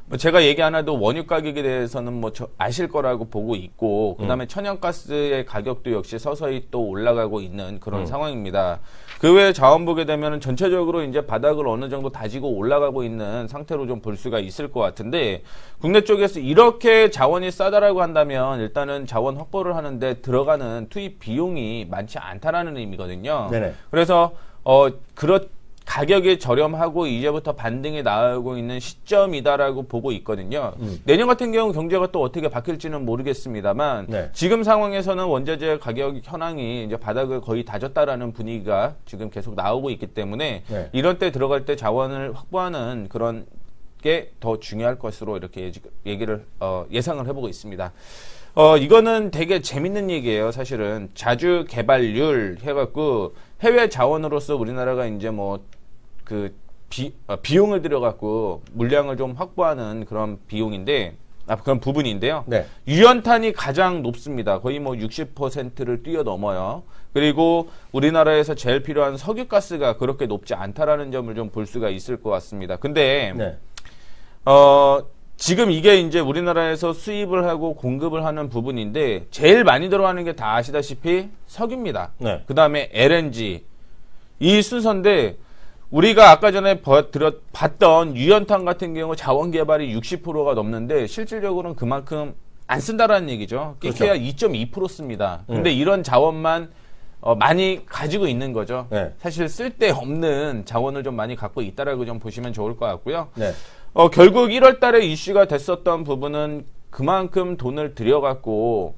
뭐 제가 얘기 안 해도 원유 가격에 대해서는 뭐 아실 거라고 보고 있고, 그다음에 천연가스의 가격도 역시 서서히 또 올라가고 있는 그런 상황입니다. 그 외에 자원 보게 되면 전체적으로 이제 바닥을 어느 정도 다지고 올라가고 있는 상태로 좀 볼 수가 있을 것 같은데, 국내 쪽에서 이렇게 자원이 싸다라고 한다면 일단은 자원 확보를 하는데 들어가는 투입 비용이 많지 않다라는 의미거든요. 그래서 가격이 저렴하고 이제부터 반등이 나오고 있는 시점이다라고 보고 있거든요. 내년 같은 경우 경제가 또 어떻게 바뀔지는 모르겠습니다만 지금 상황에서는 원자재 가격 현황이 이제 바닥을 거의 다졌다라는 분위기가 지금 계속 나오고 있기 때문에 이런 때 들어갈 때 자원을 확보하는 그런 게 더 중요할 것으로 이렇게 얘기를 예상을 해보고 있습니다. 이거는 되게 재밌는 얘기예요. 사실은 자주 개발률 해갖고 해외 자원으로서 우리나라가 이제 뭐 비용을 들여갖고 물량을 좀 확보하는 그런 비용인데, 그런 부분인데요. 유연탄이 가장 높습니다. 거의 뭐 60%를 뛰어넘어요. 그리고 우리나라에서 제일 필요한 석유가스가 그렇게 높지 않다라는 점을 좀 볼 수가 있을 것 같습니다. 근데 지금 이게 이제 우리나라에서 수입을 하고 공급을 하는 부분인데, 제일 많이 들어가는 게 다 아시다시피 석유입니다. 그 다음에 LNG. 이 순서인데, 우리가 아까 전에 봤던 유연탄 같은 경우 자원 개발이 60%가 넘는데, 실질적으로는 그만큼 안 쓴다라는 얘기죠. 끼케야 2.2% 씁니다. 근데 이런 자원만 많이 가지고 있는 거죠. 사실 쓸데없는 자원을 좀 많이 갖고 있다라고 좀 보시면 좋을 것 같고요. 결국 1월 달에 이슈가 됐었던 부분은 그만큼 돈을 들여갖고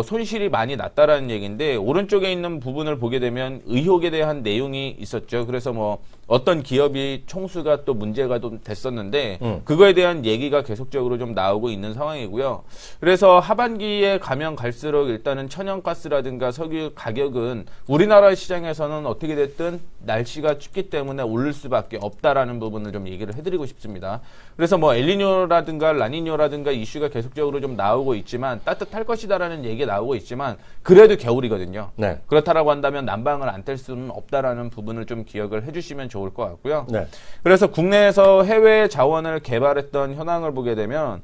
손실이 많이 났다라는 얘기인데 오른쪽에 있는 부분을 보게 되면 의혹에 대한 내용이 있었죠. 그래서 뭐 어떤 기업이 총수가 또 문제가 좀 됐었는데 그거에 대한 얘기가 계속적으로 좀 나오고 있는 상황이고요. 그래서 하반기에 가면 갈수록 일단은 천연가스라든가 석유 가격은 우리나라 시장에서는 어떻게 됐든 날씨가 춥기 때문에 오를 수밖에 없다라는 부분을 좀 얘기를 해드리고 싶습니다. 그래서 뭐 엘니뇨라든가 라니뇨라든가 이슈가 계속적으로 좀 나오고 있지만 따뜻할 것이다라는 얘기가 나오고 있지만 그래도 겨울이거든요. 네. 그렇다라고 한다면 난방을 안 뗄 수는 없다라는 부분을 좀 기억을 해주시면 좋을 것 같고요. 네. 그래서 국내에서 해외 자원을 개발했던 현황을 보게 되면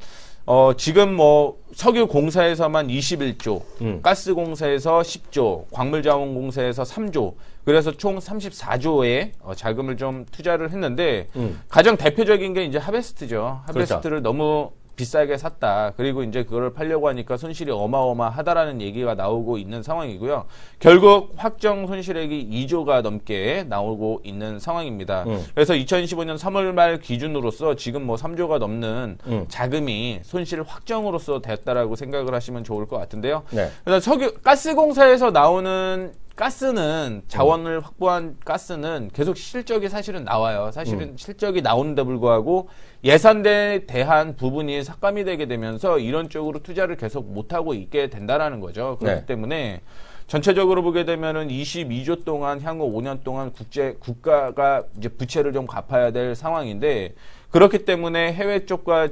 지금 뭐 석유공사에서만 21조, 가스공사에서 10조, 광물자원공사에서 3조, 그래서 총 34조의 자금을 좀 투자를 했는데 가장 대표적인 게 이제 하베스트죠. 하베스트를 그렇죠. 너무 비싸게 샀다. 그리고 이제 그거를 팔려고 하니까 손실이 어마어마하다라는 얘기가 나오고 있는 상황이고요. 결국 확정 손실액이 2조가 넘게 나오고 있는 상황입니다. 그래서 2015년 3월 말 기준으로서 지금 뭐 3조가 넘는 자금이 손실 확정으로서 됐다라고 생각을 하시면 좋을 것 같은데요. 네. 그래서 가스공사에서 나오는 가스는 자원을 확보한 가스는 계속 실적이 사실은 나와요. 사실은 실적이 나오는데 불구하고 예산에 대한 부분이 삭감이 되게 되면서 이런 쪽으로 투자를 계속 못하고 있게 된다라는 거죠. 그렇기 때문에 전체적으로 보게 되면은 22조 동안 향후 5년 동안 국가가 이제 부채를 좀 갚아야 될 상황인데 그렇기 때문에 해외 쪽과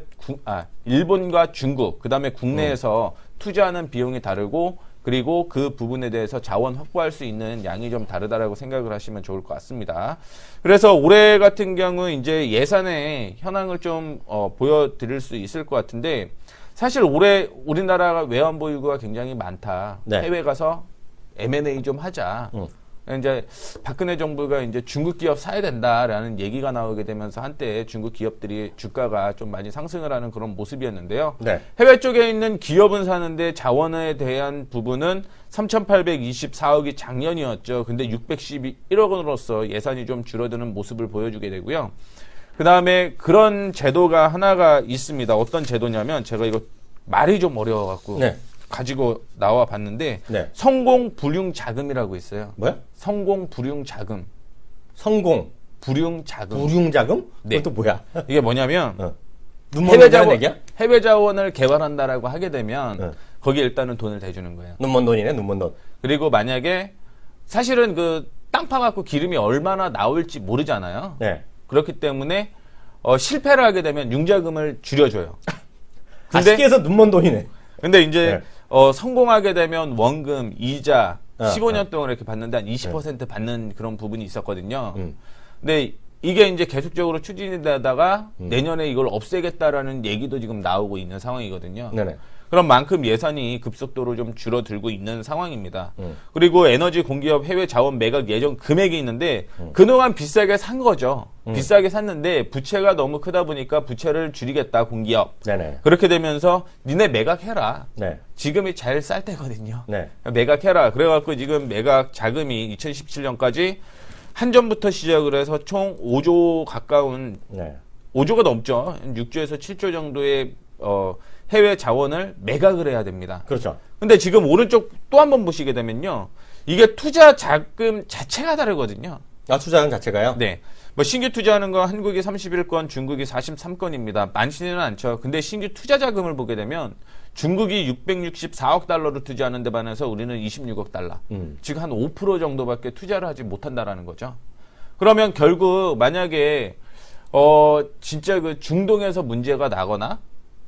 일본과 중국 그다음에 국내에서 투자하는 비용이 다르고 그리고 그 부분에 대해서 자원 확보할 수 있는 양이 좀 다르다라고 생각을 하시면 좋을 것 같습니다. 그래서 올해 같은 경우 이제 예산의 현황을 좀 보여드릴 수 있을 것 같은데 사실 올해 우리나라가 외환보유고가 굉장히 많다. 네. 해외 가서 M&A 좀 하자. 이제 박근혜 정부가 이제 중국 기업 사야 된다라는 얘기가 나오게 되면서 한때 중국 기업들이 주가가 좀 많이 상승을 하는 그런 모습이었는데요. 네. 해외 쪽에 있는 기업은 사는데 자원에 대한 부분은 3,824억이 작년이었죠. 근데 611억 원으로서 예산이 좀 줄어드는 모습을 보여주게 되고요. 그 다음에 그런 제도가 하나가 있습니다. 어떤 제도냐면 제가 이거 말이 좀 어려워갖고. 네. 가지고 나와 봤는데 성공 불융 자금이라고 있어요. 뭐야? 성공 불융 자금. 성공 불융 자금. 불융 자금? 네. 그것도 뭐야? 이게 뭐냐면 해외 자원을 개발한다라고 하게 되면 거기에 일단은 돈을 대주는 거예요. 눈먼 돈이네, 눈먼 돈. 그리고 만약에 사실은 그 땅 파갖고 기름이 얼마나 나올지 모르잖아요. 네. 그렇기 때문에 실패를 하게 되면 융자금을 줄여줘요. 근데 쉽게 해서 눈먼 돈이네. 근데 이제 성공하게 되면 원금, 이자 15년 동안 이렇게 받는데 한 20% 받는 그런 부분이 있었거든요. 근데 이게 이제 계속적으로 추진이 되다가 내년에 이걸 없애겠다라는 얘기도 지금 나오고 있는 상황이거든요. 네네. 그런 만큼 예산이 급속도로 좀 줄어들고 있는 상황입니다. 그리고 에너지 공기업 해외 자원 매각 예정 금액이 있는데 그동안 비싸게 산 거죠. 비싸게 샀는데 부채가 너무 크다 보니까 부채를 줄이겠다 공기업. 네네. 그렇게 되면서 니네 매각해라. 네. 지금이 잘 쌀 때거든요. 네. 매각해라. 그래갖고 지금 매각 자금이 2017년까지 한전부터 시작을 해서 총 5조 가까운 5조가 넘죠. 6조에서 7조 정도의 해외 자원을 매각을 해야 됩니다. 그렇죠. 근데 지금 오른쪽 또 한 번 보시게 되면요. 이게 투자 자금 자체가 다르거든요. 아, 투자금 자체가요? 네. 뭐 신규 투자하는 거 한국이 31건, 중국이 43건입니다. 많지는 않죠. 근데 신규 투자 자금을 보게 되면 중국이 664억 달러를 투자하는 데 반해서 우리는 26억 달러. 지금 한 5% 정도밖에 투자를 하지 못한다라는 거죠. 그러면 결국 만약에 진짜 그 중동에서 문제가 나거나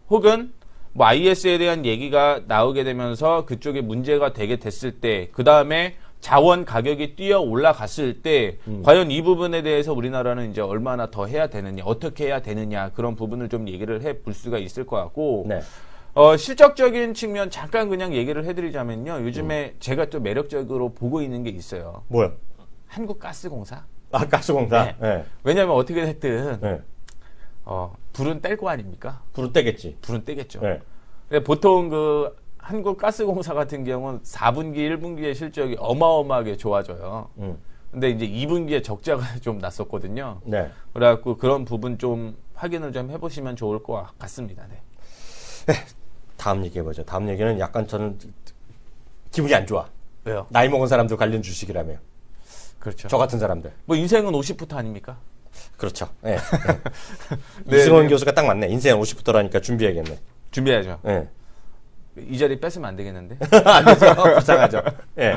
혹은 뭐 IS에 대한 얘기가 나오게 되면서 그쪽에 문제가 되게 됐을 때 그 다음에 자원 가격이 뛰어 올라갔을 때 과연 이 부분에 대해서 우리나라는 이제 얼마나 더 해야 되느냐, 어떻게 해야 되느냐 그런 부분을 좀 얘기를 해 볼 수가 있을 것 같고 네. 실적적인 측면 잠깐 그냥 얘기를 해드리자면요. 요즘에 제가 또 매력적으로 보고 있는 게 있어요. 뭐요? 한국가스공사. 아, 가스공사. 네. 네. 왜냐하면 어떻게 됐든 불은 뗄 거 아닙니까? 불은 떼겠지. 불은 떼겠죠. 네. 근데 보통 그 한국가스공사 같은 경우는 4분기, 1분기의 실적이 어마어마하게 좋아져요. 근데 이제 2분기에 적자가 좀 났었거든요. 네. 그래갖고 그런 부분 좀 확인을 좀 해보시면 좋을 것 같습니다. 네. 네. 다음 얘기해보죠. 다음 얘기는 약간 저는 기분이 안 좋아. 왜요? 나이 먹은 사람들 관련 주식이라며. 그렇죠. 저 같은 사람들. 뭐 인생은 50부터 아닙니까? 그렇죠. 네. 네, 이승원 네. 교수가 딱 맞네. 인생 50부터라니까 준비해야겠네. 준비해야죠. 네. 이 자리 뺏으면 안 되겠는데? 안 되죠. 불쌍하죠. 네.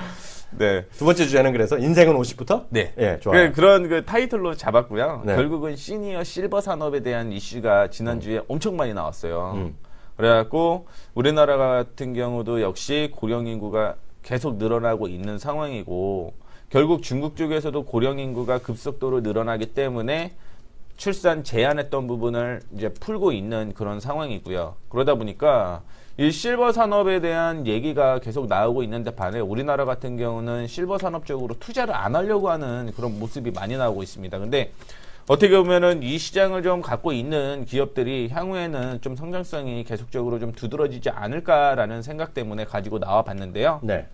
네. 두 번째 주제는 그래서 인생은 50부터? 네. 예, 좋아요. 그런 그 타이틀로 잡았고요. 네. 결국은 시니어 실버 산업에 대한 이슈가 지난주에 엄청 많이 나왔어요. 그래갖고 우리나라 같은 경우도 역시 고령 인구가 계속 늘어나고 있는 상황이고 결국 중국 쪽에서도 고령 인구가 급속도로 늘어나기 때문에 출산 제한했던 부분을 이제 풀고 있는 그런 상황이고요. 그러다 보니까 이 실버 산업에 대한 얘기가 계속 나오고 있는데 반해 우리나라 같은 경우는 실버 산업 쪽으로 투자를 안 하려고 하는 그런 모습이 많이 나오고 있습니다. 근데 어떻게 보면은 이 시장을 좀 갖고 있는 기업들이 향후에는 좀 성장성이 계속적으로 좀 두드러지지 않을까라는 생각 때문에 가지고 나와 봤는데요. 네.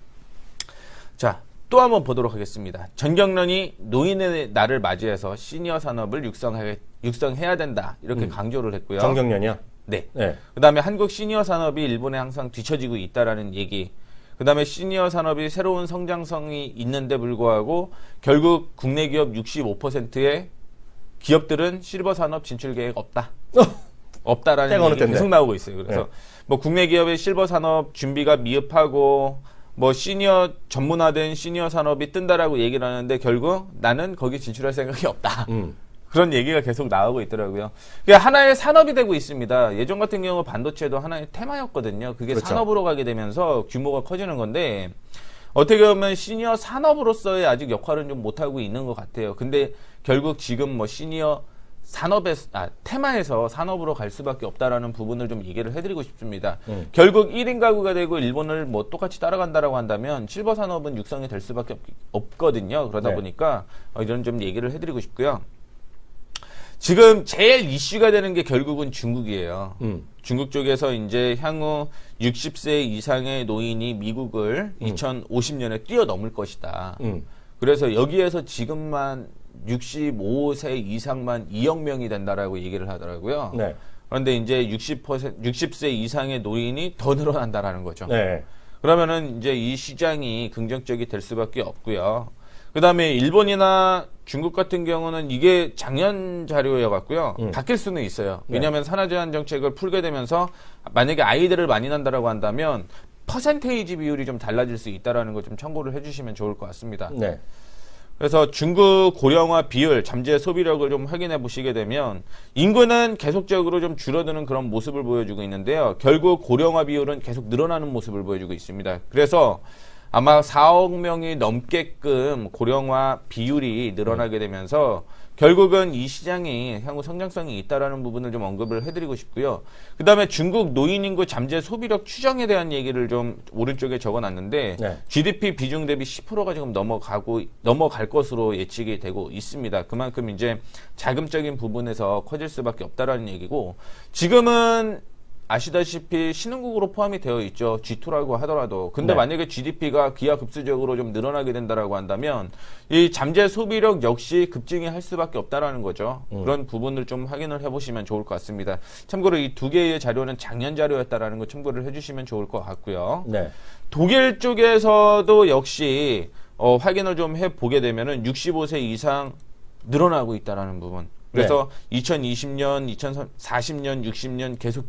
자, 또 한번 보도록 하겠습니다. 전경련이 노인의 날을 맞이해서 시니어 산업을 육성해야 된다. 이렇게 강조를 했고요. 정경련이요? 네. 네. 그 다음에 한국 시니어 산업이 일본에 항상 뒤처지고 있다라는 얘기. 그 다음에 시니어 산업이 새로운 성장성이 있는데 불구하고 결국 국내 기업 65%의 기업들은 실버 산업 진출 계획 없다. 없다라는 얘기가 계속 나오고 있어요. 그래서 네. 뭐 국내 기업의 실버 산업 준비가 미흡하고 뭐 시니어 전문화된 시니어 산업이 뜬다라고 얘기를 하는데 결국 나는 거기 진출할 생각이 없다. 그런 얘기가 계속 나오고 있더라고요. 그게 하나의 산업이 되고 있습니다. 예전 같은 경우 반도체도 하나의 테마였거든요. 그게 그렇죠. 산업으로 가게 되면서 규모가 커지는 건데 어떻게 보면 시니어 산업으로서의 아직 역할은 좀 못하고 있는 것 같아요. 근데 결국 지금 뭐 시니어 테마에서 산업으로 갈 수밖에 없다라는 부분을 좀 얘기를 해드리고 싶습니다. 결국 1인 가구가 되고 일본을 뭐 똑같이 따라간다라고 한다면 실버 산업은 육성이 될 수밖에 없거든요. 그러다 네. 보니까 이런 좀 얘기를 해드리고 싶고요. 지금 제일 이슈가 되는 게 결국은 중국이에요. 중국 쪽에서 이제 향후 60세 이상의 노인이 미국을 2050년에 뛰어넘을 것이다. 그래서 여기에서 지금만 65세 이상만 2억 명이 된다라고 얘기를 하더라고요. 네. 그런데 이제 60세 이상의 노인이 더 늘어난다라는 거죠. 네. 그러면은 이제 이 시장이 긍정적이 될 수밖에 없고요. 그 다음에 일본이나 중국 같은 경우는 이게 작년 자료여 갖고요. 바뀔 수는 있어요. 왜냐하면 산화제한 정책을 풀게 되면서 만약에 아이들을 많이 낳는다라고 한다면 퍼센테이지 비율이 좀 달라질 수 있다라는 거 좀 참고를 해주시면 좋을 것 같습니다. 네. 그래서 중국 고령화 비율, 잠재 소비력을 좀 확인해 보시게 되면 인구는 계속적으로 좀 줄어드는 그런 모습을 보여주고 있는데요. 결국 고령화 비율은 계속 늘어나는 모습을 보여주고 있습니다. 그래서 아마 4억 명이 넘게끔 고령화 비율이 늘어나게 되면서 결국은 이 시장이 향후 성장성이 있다라는 부분을 좀 언급을 해드리고 싶고요. 그 다음에 중국 노인 인구 잠재 소비력 추정에 대한 얘기를 좀 오른쪽에 적어놨는데 네. GDP 비중 대비 10%가 지금 넘어갈 것으로 예측이 되고 있습니다. 그만큼 이제 자금적인 부분에서 커질 수밖에 없다라는 얘기고 지금은 아시다시피 신흥국으로 포함이 되어 있죠. G2라고 하더라도. 근데 네. 만약에 GDP가 기하급수적으로 좀 늘어나게 된다라고 한다면 이 잠재 소비력 역시 급증이 할 수밖에 없다라는 거죠. 그런 부분을 좀 확인을 해보시면 좋을 것 같습니다. 참고로 이 두 개의 자료는 작년 자료였다라는 거 참고를 해주시면 좋을 것 같고요. 네. 독일 쪽에서도 역시 확인을 좀 해보게 되면은 65세 이상 늘어나고 있다라는 부분. 그래서 2020년, 2040년, 60년 계속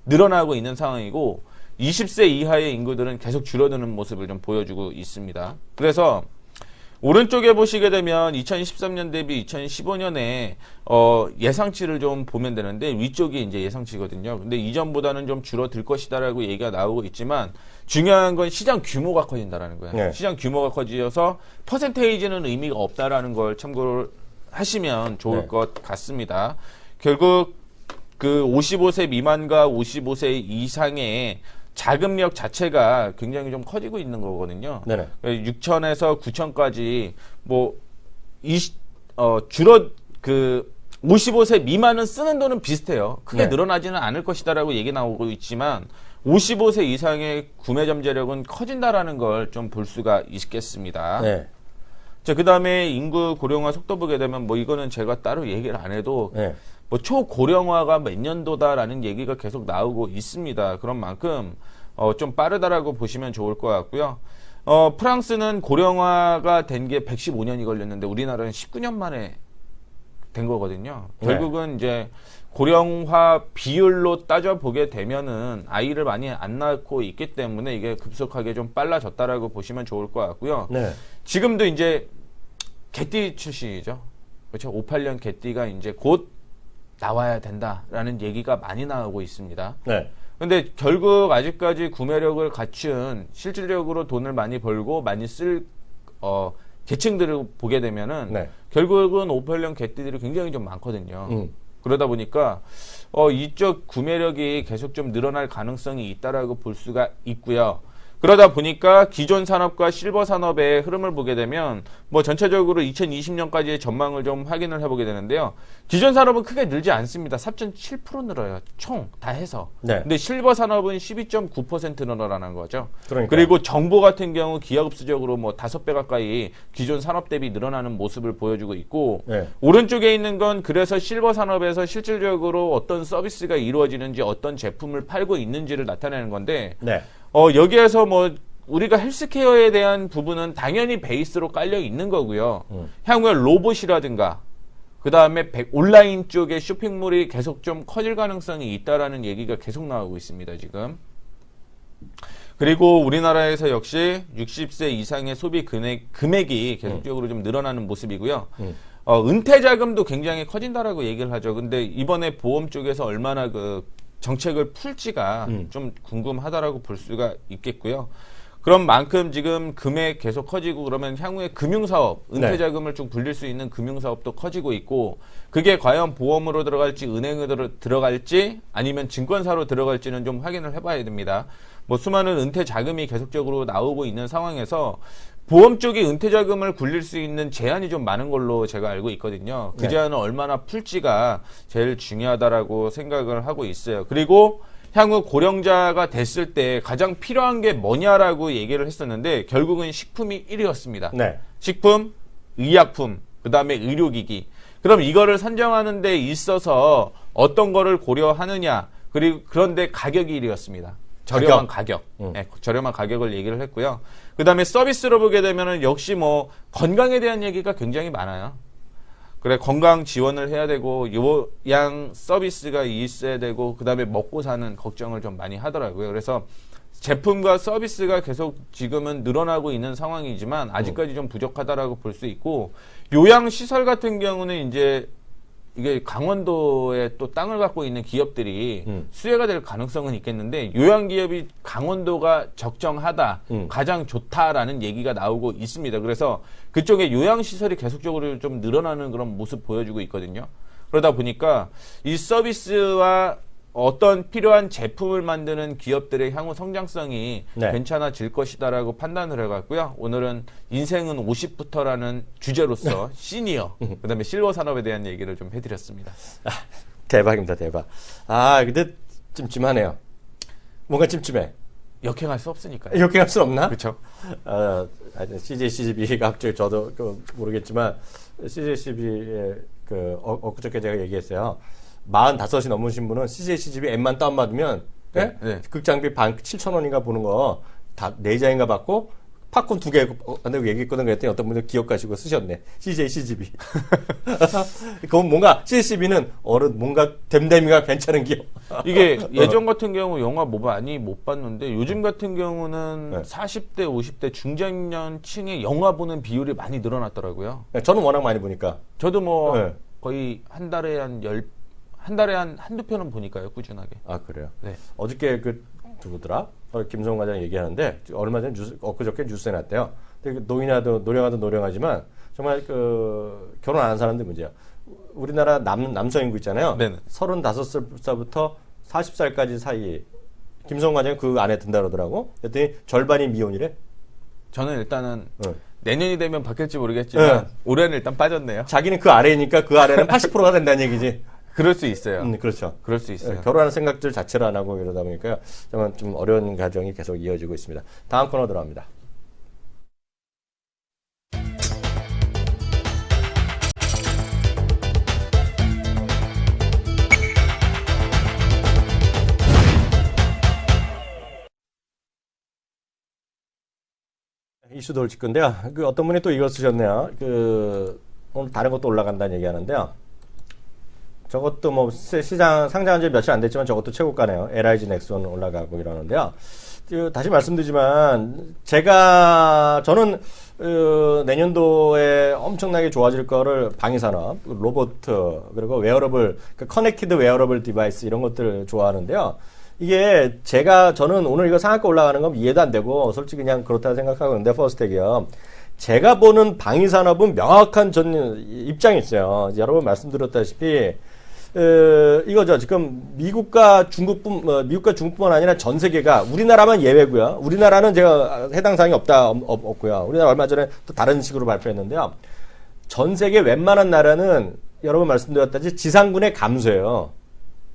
늘어나고 있는 상황이고 20세 이하의 인구들은 계속 줄어드는 모습을 좀 보여주고 있습니다. 그래서 오른쪽에 보시게 되면 2013년 대비 2015년에 예상치를 좀 보면 되는데 위쪽이 이제 예상치거든요. 근데 이전보다는 좀 줄어들 것이다라고 얘기가 나오고 있지만 중요한 건 시장 규모가 커진다라는 거예요. 네. 시장 규모가 커져서 퍼센테이지는 의미가 없다라는 걸 참고를 하시면 좋을 네. 것 같습니다. 결국 그 55세 미만과 55세 이상의 자금력 자체가 굉장히 좀 커지고 있는 거거든요. 네네. 6천에서 9천까지 뭐 55세 미만은 쓰는 돈은 비슷해요. 크게 네. 늘어나지는 않을 것이다라고 얘기 나오고 있지만 55세 이상의 구매 잠재력은 커진다라는 걸 좀 볼 수가 있겠습니다. 네. 자, 그 다음에 인구 고령화 속도 보게 되면 뭐 이거는 제가 따로 얘기를 안 해도 네. 뭐 초고령화가 몇 년도다라는 얘기가 계속 나오고 있습니다. 그런 만큼 좀 빠르다라고 보시면 좋을 것 같고요. 프랑스는 고령화가 된 게 115년이 걸렸는데 우리나라는 19년 만에 된 거거든요. 결국은 이제 고령화 비율로 따져보게 되면은 아이를 많이 안 낳고 있기 때문에 이게 급속하게 좀 빨라졌다라고 보시면 좋을 것 같고요. 네. 지금도 이제 개띠 출신이죠. 그렇죠. 58년 개띠가 이제 곧 나와야 된다라는 얘기가 많이 나오고 있습니다. 네. 근데 결국 아직까지 구매력을 갖춘 실질적으로 돈을 많이 벌고 많이 쓸 계층들을 보게 되면은 네. 결국은 58년 개띠들이 굉장히 좀 많거든요. 그러다 보니까 이쪽 구매력이 계속 좀 늘어날 가능성이 있다라고 볼 수가 있고요. 그러다 보니까 기존 산업과 실버 산업의 흐름을 보게 되면 뭐 전체적으로 2020년까지의 전망을 좀 확인을 해보게 되는데요. 기존 산업은 크게 늘지 않습니다. 4.7% 늘어요. 총 다 해서. 네. 근데 실버 산업은 12.9% 늘어나는 거죠. 그러니까요. 그리고 정보 같은 경우 기하급수적으로 뭐 5배 가까이 기존 산업 대비 늘어나는 모습을 보여주고 있고 네. 오른쪽에 있는 건 그래서 실버 산업에서 실질적으로 어떤 서비스가 이루어지는지 어떤 제품을 팔고 있는지를 나타내는 건데 네. 여기에서 뭐 우리가 헬스케어에 대한 부분은 당연히 베이스로 깔려 있는 거고요. 향후에 로봇이라든가 그 다음에 온라인 쪽의 쇼핑몰이 계속 좀 커질 가능성이 있다라는 얘기가 계속 나오고 있습니다, 지금. 그리고 우리나라에서 역시 60세 이상의 소비 금액이 계속적으로 좀 늘어나는 모습이고요. 은퇴 자금도 굉장히 커진다라고 얘기를 하죠. 근데 이번에 보험 쪽에서 얼마나 그 정책을 풀지가 좀 궁금하다라고 볼 수가 있겠고요. 그런 만큼 지금 금액 계속 커지고 그러면 향후에 금융사업, 은퇴자금을 좀 굴릴 수 있는 금융사업도 커지고 있고 그게 과연 보험으로 들어갈지 은행으로 들어갈지 아니면 증권사로 들어갈지는 좀 확인을 해봐야 됩니다. 뭐 수많은 은퇴자금이 계속적으로 나오고 있는 상황에서 보험 쪽이 은퇴자금을 굴릴 수 있는 제한이 좀 많은 걸로 제가 알고 있거든요. 그 제한을 얼마나 풀지가 제일 중요하다라고 생각을 하고 있어요. 그리고 향후 고령자가 됐을 때 가장 필요한 게 뭐냐라고 얘기를 했었는데 결국은 식품이 1위였습니다. 네. 식품, 의약품, 그 다음에 의료기기. 그럼 이거를 선정하는 데 있어서 어떤 거를 고려하느냐. 그리고 그런데 가격이 1위였습니다. 저렴한 가격. 네, 저렴한 가격을 얘기를 했고요. 그 다음에 서비스로 보게 되면은 역시 뭐 건강에 대한 얘기가 굉장히 많아요. 그래, 건강 지원을 해야 되고 요양 서비스가 있어야 되고 그 다음에 먹고 사는 걱정을 좀 많이 하더라고요. 그래서 제품과 서비스가 계속 지금은 늘어나고 있는 상황이지만 아직까지 좀 부족하다라고 볼 수 있고 요양시설 같은 경우는 이제 이게 강원도에 또 땅을 갖고 있는 기업들이 수혜가 될 가능성은 있겠는데 요양기업이 강원도가 적정하다, 가장 좋다라는 얘기가 나오고 있습니다. 그래서 그쪽에 요양시설이 계속적으로 좀 늘어나는 그런 모습 보여주고 있거든요. 그러다 보니까 이 서비스와 어떤 필요한 제품을 만드는 기업들의 향후 성장성이 네. 괜찮아질 것이다라고 판단을 해갔고요. 오늘은 인생은 50부터라는 주제로서 시니어, 그다음에 실버 산업에 대한 얘기를 좀 해드렸습니다. 대박입니다, 대박. 아, 근데 찜찜하네요. 뭔가 찜찜해. 역행할 수 없으니까요. 이렇게 할 수 없나? 그렇죠. CJ, CGV가 갑자기 저도 모르겠지만 CJ, CGV의 엊그저께 제가 얘기했어요. 45이 넘으신 분은 CJ, CGV 앱만 다운받으면 네? 네. 극장비 7,000원인가 보는 거 다 4장인가 받고 팝콘 2개 한다고 얘기했거든. 그랬더니 어떤 분들 기억 가시고 쓰셨네. CJ, CGV. 그건 뭔가 CGV는 뭔가 댐댐이가 괜찮은 기업. 이게 예전 같은 경우 영화 뭐 많이 못 봤는데 요즘 같은 경우는 네. 40대, 50대 중장년층의 영화 보는 비율이 많이 늘어났더라고요. 저는 워낙 많이 보니까. 저도 뭐 네. 거의 한 달에 한두 편은 보니까요, 꾸준하게. 아, 그래요? 네. 어저께 누구더라? 김성훈 과장이 얘기하는데, 얼마 전에 엊그저께 뉴스에 났대요. 근데 노령하도 노령하지만, 정말 결혼 안 한 사람들 문제야. 우리나라 남성 인구 있잖아요. 네네. 35살부터 40살까지 사이에, 김성훈 과장이 그 안에 든다 그러더라고. 그랬더니 절반이 미혼이래. 저는 일단은 응. 내년이 되면 바뀔지 모르겠지만 네. 올해는 일단 빠졌네요. 자기는 그 아래니까 그 아래는 80%가 된다는 얘기지. 그럴 수 있어요. 그렇죠. 그럴 수 있어요. 결혼하는 생각들 자체를 안 하고 이러다 보니까 좀 어려운 과정이 계속 이어지고 있습니다. 다음 코너 들어갑니다. 이슈 돌질 건데요. 그 어떤 분이 또 이걸 쓰셨네요. 그 오늘 다른 것도 올라간다는 얘기하는데요. 저것도 뭐 시장 상장한 지 며칠 안 됐지만 저것도 최고가네요. LIG 넥슨 올라가고 이러는데요. 다시 말씀드리지만 저는 내년도에 엄청나게 좋아질 거를 방위산업, 로봇, 그리고 웨어러블, 커넥티드 웨어러블 디바이스 이런 것들 좋아하는데요. 이게 저는 오늘 이거 상한가 올라가는 건 이해도 안 되고 솔직히 그냥 그렇다고 생각하고 있는데 퍼스텍이요. 제가 보는 방위산업은 명확한 입장이 있어요. 여러분 말씀드렸다시피 이거죠. 지금 미국과 중국뿐만 아니라 전 세계가 우리나라만 예외고요. 우리나라는 제가 해당 사항이 없고요. 우리나라 얼마 전에 또 다른 식으로 발표했는데요. 전 세계 웬만한 나라는 여러분 말씀드렸다시피 지상군의 감소예요.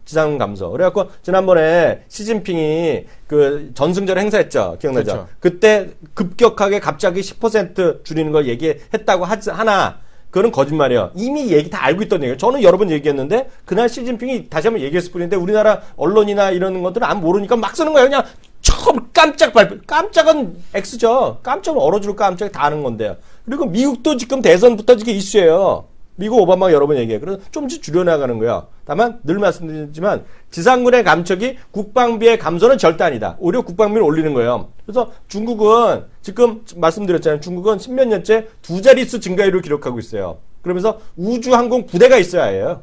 지상군 감소. 그래갖고 지난번에 시진핑이 그 전승절 행사했죠. 기억나죠? 그렇죠. 그때 급격하게 갑자기 10% 줄이는 걸 얘기했다고 하나 그거는 거짓말이에요. 이미 얘기 다 알고 있던 얘기예요. 저는 여러 번 얘기했는데 그날 시진핑이 다시 한번 얘기했을 뿐인데 우리나라 언론이나 이런 것들은 안 모르니까 막 쓰는 거예요. 그냥 처음 깜짝 발표. 깜짝은 X죠. 깜짝은 얼어줄 깜짝이 다 아는 건데요. 그리고 미국도 지금 대선부터 지금 이슈예요. 미국 오바마가 여러 번 얘기해요. 그래서 좀씩 줄여나가는 거예요. 다만 늘 말씀드리지만 지상군의 감축이 국방비의 감소는 절대 아니다. 오히려 국방비를 올리는 거예요. 그래서 중국은 지금 말씀드렸잖아요. 중국은 10몇 년째 2자릿수 증가율을 기록하고 있어요. 그러면서 우주항공 부대가 있어야 해요.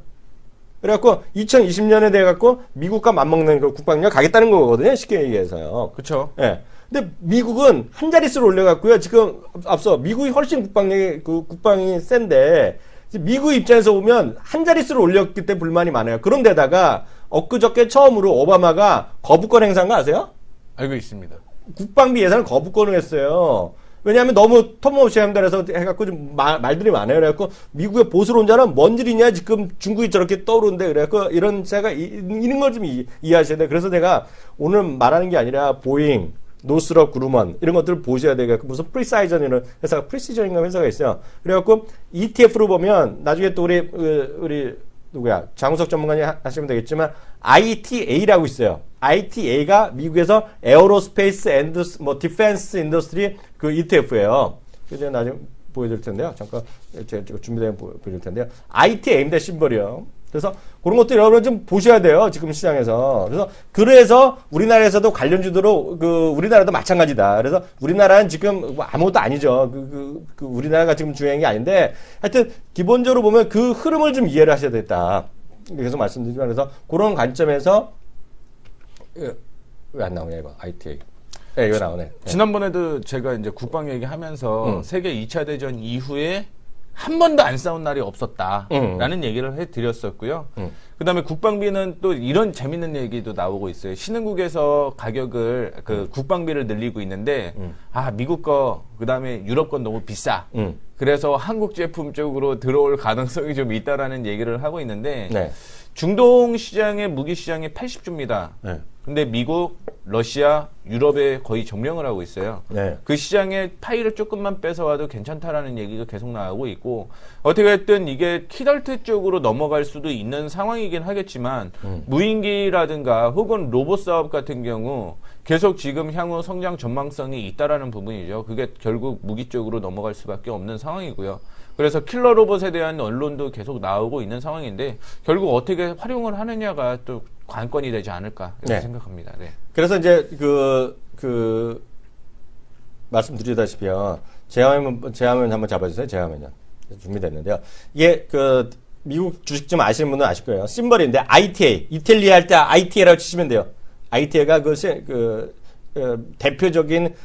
그래갖고 2020년에 돼갖고 미국과 맞먹는 그 국방력 가겠다는 거거든요. 쉽게 얘기해서요. 그렇죠. 예. 근데 미국은 한 자릿수로 올려갖고요. 지금 앞서 미국이 훨씬 국방이 센데 미국 입장에서 보면 한 자릿수를 올렸기 때문에 불만이 많아요. 그런데다가 엊그저께 처음으로 오바마가 거부권 행사한 거 아세요? 알고 있습니다. 국방비 예산을 거부권을 했어요. 왜냐하면 너무 터무없이 한다해서 해갖고 좀 말들이 많아요. 그래갖고 미국의 보수론자는 뭔 일이냐 지금 중국이 저렇게 떠오르는데 그래갖고 이런 제가 이런 걸 좀 이해하셔야 돼요. 그래서 내가 오늘 말하는 게 아니라 보잉, 노스럽 그루먼 이런 것들을 보셔야 되겠고 무슨 프리사이전이라는 회사가 프리시전인가 회사가 있어요. 그래갖고 ETF로 보면 나중에 또 우리 누구야 장우석 전문가님 하시면 되겠지만 ITA라고 있어요. ITA가 미국에서 에어로스페이스 앤드 뭐 디펜스 인더스트리 그 ETF예요. 그래서 나중에 보여드릴 텐데요. 잠깐 제가 준비되면 보여드릴 텐데요. ITA인데 심벌이요. 그래서 그런 것들 여러분 좀 보셔야 돼요. 지금 시장에서. 그래서 우리나라에서도 관련주들로 우리나라도 마찬가지다. 그래서 우리나라는 지금 뭐 아무것도 아니죠. 우리나라가 지금 중요한 게 아닌데 하여튼 기본적으로 보면 그 흐름을 좀 이해를 하셔야 되겠다. 계속 말씀드리지만 그래서 그런 관점에서 왜 안 나오냐 이거 ITA. 네, 이거 나오네. 지난번에도 제가 이제 국방 얘기하면서 세계 2차 대전 이후에 한 번도 안 싸운 날이 없었다라는 얘기를 해드렸었고요. 그다음에 국방비는 또 이런 재밌는 얘기도 나오고 있어요. 신흥국에서 가격을 국방비를 늘리고 있는데 미국 거 그다음에 유럽 건 너무 비싸. 그래서 한국 제품 쪽으로 들어올 가능성이 좀 있다라는 얘기를 하고 있는데 네. 중동 시장의 무기 시장이 80주입니다. 네. 근데 미국, 러시아, 유럽에 거의 점령을 하고 있어요. 네. 그 시장에 파이를 조금만 뺏어와도 괜찮다라는 얘기가 계속 나오고 있고 어떻게 됐든 이게 키덜트 쪽으로 넘어갈 수도 있는 상황이긴 하겠지만 무인기라든가 혹은 로봇 사업 같은 경우 계속 지금 향후 성장 전망성이 있다라는 부분이죠. 그게 결국 무기 쪽으로 넘어갈 수밖에 없는 상황이고요. 그래서 킬러 로봇에 대한 언론도 계속 나오고 있는 상황인데 결국 어떻게 활용을 하느냐가 또 관건이 되지 않을까 이렇게 네. 생각합니다. 네. 그래서 이제 말씀드리다시피요. 제화면 한번 잡아주세요. 제화면요. 준비됐는데요. 이게 미국 주식 좀 아시는 분은 아실 거예요. 심벌인데 ITA, 이탈리아 할 때 ITA라고 치시면 돼요. ITA가 대표적인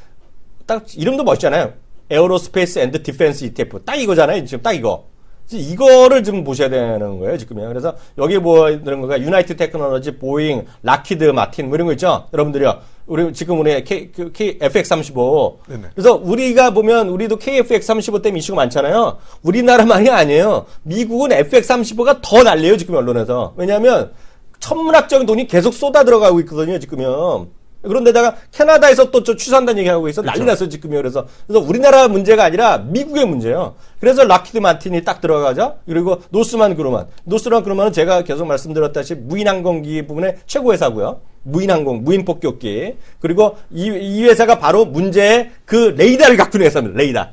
딱 이름도 멋있잖아요. 에어로스페이스 앤드 디펜스 ETF. 딱 이거잖아요. 지금 딱 이거. 이거를 지금 보셔야 되는 거예요, 지금요. 그래서 여기 뭐 이런 거가 유나이티드 테크놀로지, 보잉, 락히드 마틴 뭐 이런 거 있죠. 여러분들이요. 우리 FX35. 네네. 그래서 우리가 보면 우리도 KFX35 때문에 이슈가 많잖아요. 우리나라만이 아니에요. 미국은 FX35가 더 난리예요, 지금 언론에서. 왜냐하면 천문학적인 돈이 계속 쏟아 들어가고 있거든요, 지금요. 그런데다가 캐나다에서 또 추산다는 얘기하고 있어. 난리 났어요, 지금요. 그래서 우리나라 문제가 아니라 미국의 문제예요. 그래서 락히드 마틴이 딱 들어가죠. 그리고 노스만 그루먼은 제가 계속 말씀드렸다시피 무인항공기 부분의 최고 회사고요. 무인항공, 무인폭격기. 그리고 이 회사가 바로 문제의 그 레이더를 갖고 있는 회사입니다. 레이더.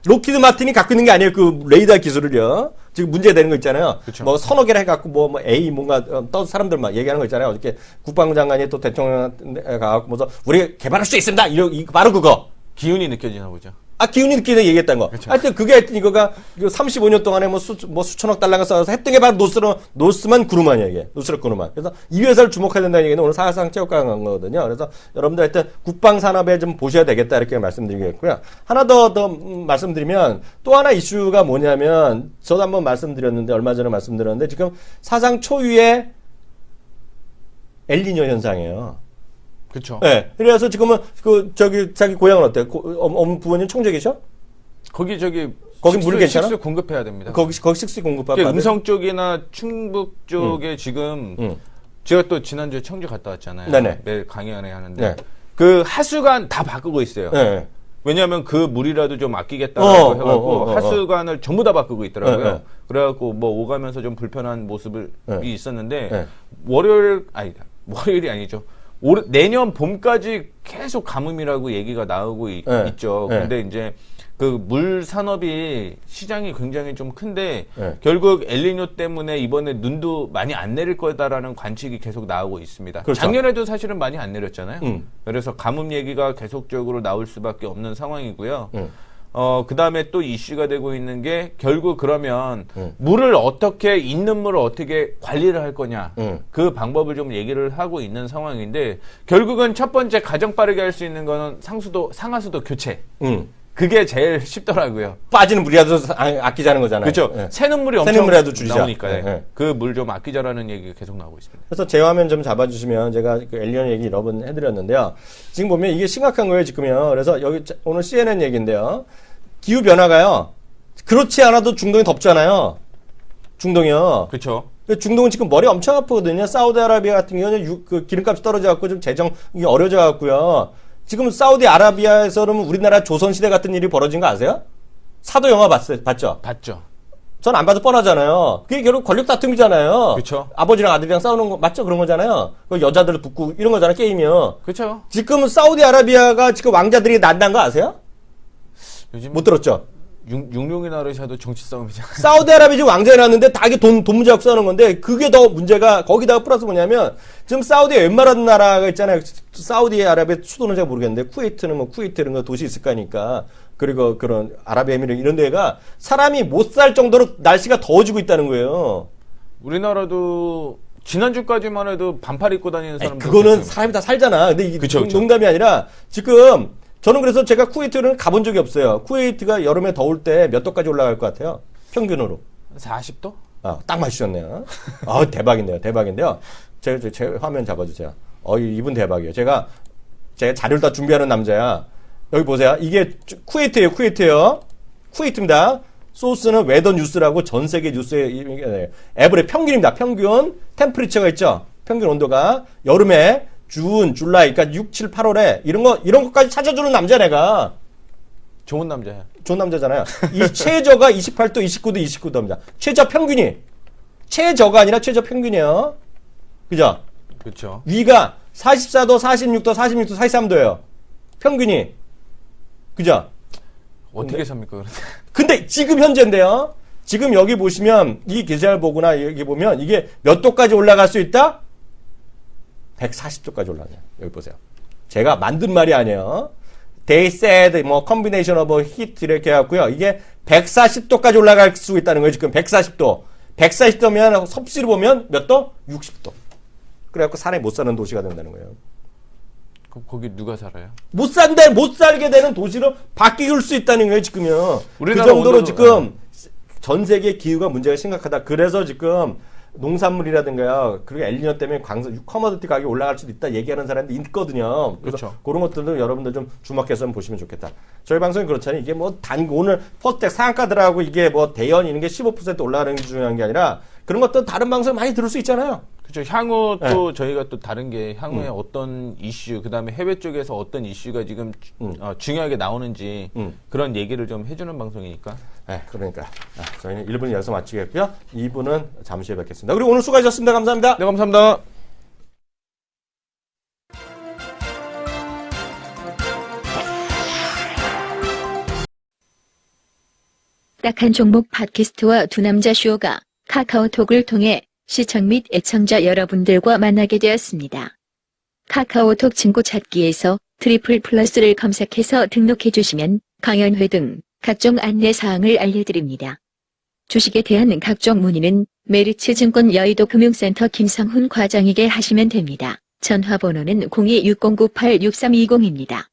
록히드 마틴이 갖고 있는 게 아니에요. 그 레이더 기술을요. 지금 문제되는 거 있잖아요. 그쵸. 뭐 서너 개를 해갖고 뭐 A 뭔가 또 사람들 막 얘기하는 거 있잖아요. 어저께 국방부 장관이 또 대통령한테 가갖고 뭐서 우리 개발할 수 있습니다. 바로 그거. 기운이 느껴지나 보죠. 기운이 느끼는 얘기했다는 거. 그쵸. 하여튼 그게 하여튼 이거가 35년 동안에 뭐 수천억 달러가 써서 했던 게 바로 노스만 그루만이야, 이게. 노스럽 그루만. 그래서 이 회사를 주목해야 된다는 얘기는 오늘 사실상 체육관 거거든요. 그래서 여러분들 하여튼 국방산업에 좀 보셔야 되겠다, 이렇게 말씀드리겠고요. 하나 더 말씀드리면 또 하나 이슈가 뭐냐면 저도 한번 말씀드렸는데, 얼마 전에 말씀드렸는데 지금 사상 초유의 엘니뇨 현상이에요. 그렇죠. 네. 그래서 지금은 자기 고향은 어때요? 부모님 청주 계셔? 거기 물 괜찮아? 식수 공급해야 됩니다. 거기 식수 공급하고. 음성 쪽이나 충북 쪽에 지금 제가 또 지난주에 청주 갔다 왔잖아요. 네네. 매일 강연회 하는데 네. 그 하수관 다 바꾸고 있어요. 네. 왜냐하면 그 물이라도 좀 아끼겠다고 해갖고 하수관을 전부 다 바꾸고 있더라고요. 네. 그래갖고 뭐 오가면서 좀 불편한 모습이 있었는데 네. 월요일이 아니죠. 내년 봄까지 계속 가뭄이라고 얘기가 나오고 있죠. 네. 근데 이제 그 물 산업이 시장이 굉장히 좀 큰데 네. 결국 엘니뇨 때문에 이번에 눈도 많이 안 내릴 거다라는 관측이 계속 나오고 있습니다. 그렇죠. 작년에도 사실은 많이 안 내렸잖아요. 그래서 가뭄 얘기가 계속적으로 나올 수밖에 없는 상황이고요. 그 다음에 또 이슈가 되고 있는 게 결국 그러면 물을 있는 물을 어떻게 관리를 할 거냐. 그 방법을 좀 얘기를 하고 있는 상황인데 결국은 첫 번째 가장 빠르게 할 수 있는 거는 상하수도 교체. 그게 제일 쉽더라고요. 빠지는 물이라도 아끼자는 거잖아요. 그렇죠. 네. 새는 물이 엄청 새는 물이라도 줄이자. 나오니까 네. 그 물 좀 아끼자라는 얘기가 계속 나오고 있습니다. 그래서 제 화면 좀 잡아주시면 제가 그 엘니뇨 얘기 여러 번 해드렸는데요. 지금 보면 이게 심각한 거예요, 지금요. 그래서 여기 오늘 CNN 얘기인데요. 기후 변화가요. 그렇지 않아도 중동이 덥잖아요. 중동이요. 그렇죠. 중동은 지금 머리 엄청 아프거든요. 사우디아라비아 같은 경우는 그 기름값이 떨어져갖고 좀 재정이 어려져갖고요. 지금 사우디아라비아에서는 우리나라 조선시대 같은 일이 벌어진 거 아세요? 사도 영화 봤죠? 봤죠. 전 안 봐도 뻔하잖아요. 그게 결국 권력 다툼이잖아요. 그쵸. 아버지랑 아들이랑 싸우는 거 맞죠? 그런 거잖아요. 그 여자들 붙고 이런 거잖아요. 게임이요. 그렇죠. 지금 사우디아라비아가 지금 왕자들이 난다는 거 아세요? 요즘 못 들었죠? 육룡이 나르샤도 정치 싸움이잖아요. 사우디아라비아 지금 왕자에 놨는데 다 이게 돈 문제 갖고 싸우는 건데 그게 더 문제가 거기다가 플러스 뭐냐면 지금 사우디에 웬만한 나라가 있잖아요. 사우디아라비아 수도는 제가 모르겠는데 쿠웨이트는 뭐 쿠웨이트 이런 거 도시 있을 거니까 그리고 그런 아랍에미리 이런 데가 사람이 못 살 정도로 날씨가 더워지고 있다는 거예요. 우리나라도 지난주까지만 해도 반팔 입고 다니는 사람들 그거는 사람이 다 살잖아. 근데 이게 그쵸. 농담이 아니라 지금 저는 그래서 제가 쿠웨이트는 가본 적이 없어요. 쿠웨이트가 여름에 더울 때 몇 도까지 올라갈 것 같아요? 평균으로. 40도? 딱 맞추셨네요. 대박인데요. 대박인데요. 제 화면 잡아주세요. 이분 대박이에요. 제가 자료를 다 준비하는 남자야. 여기 보세요. 이게 쿠웨이트예요. 쿠웨이트입니다. 소스는 웨더 뉴스라고 전 세계 뉴스에 에버리 평균입니다. 평균 템퍼리처가 있죠. 평균 온도가 여름에 준, 줄라이, 그러니까 6, 7, 8월에 이런 것까지 찾아주는 남자 내가. 좋은 남자야. 좋은 남자잖아요. 이 최저가 28도, 29도, 29도입니다. 최저 평균이. 최저가 아니라 최저 평균이에요. 그죠? 그렇죠. 위가 44도, 46도, 46도, 43도예요. 평균이. 그죠? 어떻게 삽니까, 그런데? 근데 지금 현재인데요. 지금 여기 보시면 이 기사를 보거나 여기 보면 이게 몇 도까지 올라갈 수 있다? 140도까지 올라가요. 여기 보세요. 제가 만든 말이 아니에요. They said 뭐 combination of heat 이렇게 해갖고요. 이게 140도까지 올라갈 수 있다는 거예요. 지금 140도. 140도면 섭씨로 보면 몇 도? 60도. 그래갖고 사람이 못 사는 도시가 된다는 거예요. 그럼 거기 누가 살아요? 못 살게 되는 도시로 바뀔 수 있다는 거예요, 지금요. 그 우리나라 정도로 온도도- 지금 전 세계 기후가 문제가 심각하다. 그래서 지금 농산물이라든가요. 그리고 엘니뇨 때문에 커머디티 가격이 올라갈 수도 있다 얘기하는 사람들이 있거든요. 그래서 그렇죠. 그런 것들도 여러분들 좀 주목해서 한번 보시면 좋겠다. 저희 방송이 그렇잖아요. 이게 뭐 오늘 퍼스텍 상한가들하고 이게 뭐 대연 이런 게 15% 올라가는 게 중요한 게 아니라 그런 것도 다른 방송에 많이 들을 수 있잖아요. 그렇죠. 향후 또 저희가 또 다른 게 향후에 어떤 이슈, 그다음에 해외 쪽에서 어떤 이슈가 지금 중요하게 나오는지 그런 얘기를 좀 해주는 방송이니까. 네, 그러니까 저희는 1부는 여기서 마치겠고요. 2부는 잠시 후에 뵙겠습니다. 그리고 오늘 수고하셨습니다. 감사합니다. 네, 감사합니다. 딱딱한 종목 팟캐스트와 두 남자 쇼가 카카오톡을 통해 시청 및 애청자 여러분들과 만나게 되었습니다. 카카오톡 친구 찾기에서 트리플 플러스를 검색해서 등록해 주시면 강연회 등 각종 안내 사항을 알려드립니다. 주식에 대한 각종 문의는 메리츠증권 여의도 금융센터 김성훈 과장에게 하시면 됩니다. 전화번호는 02-6098-6320입니다.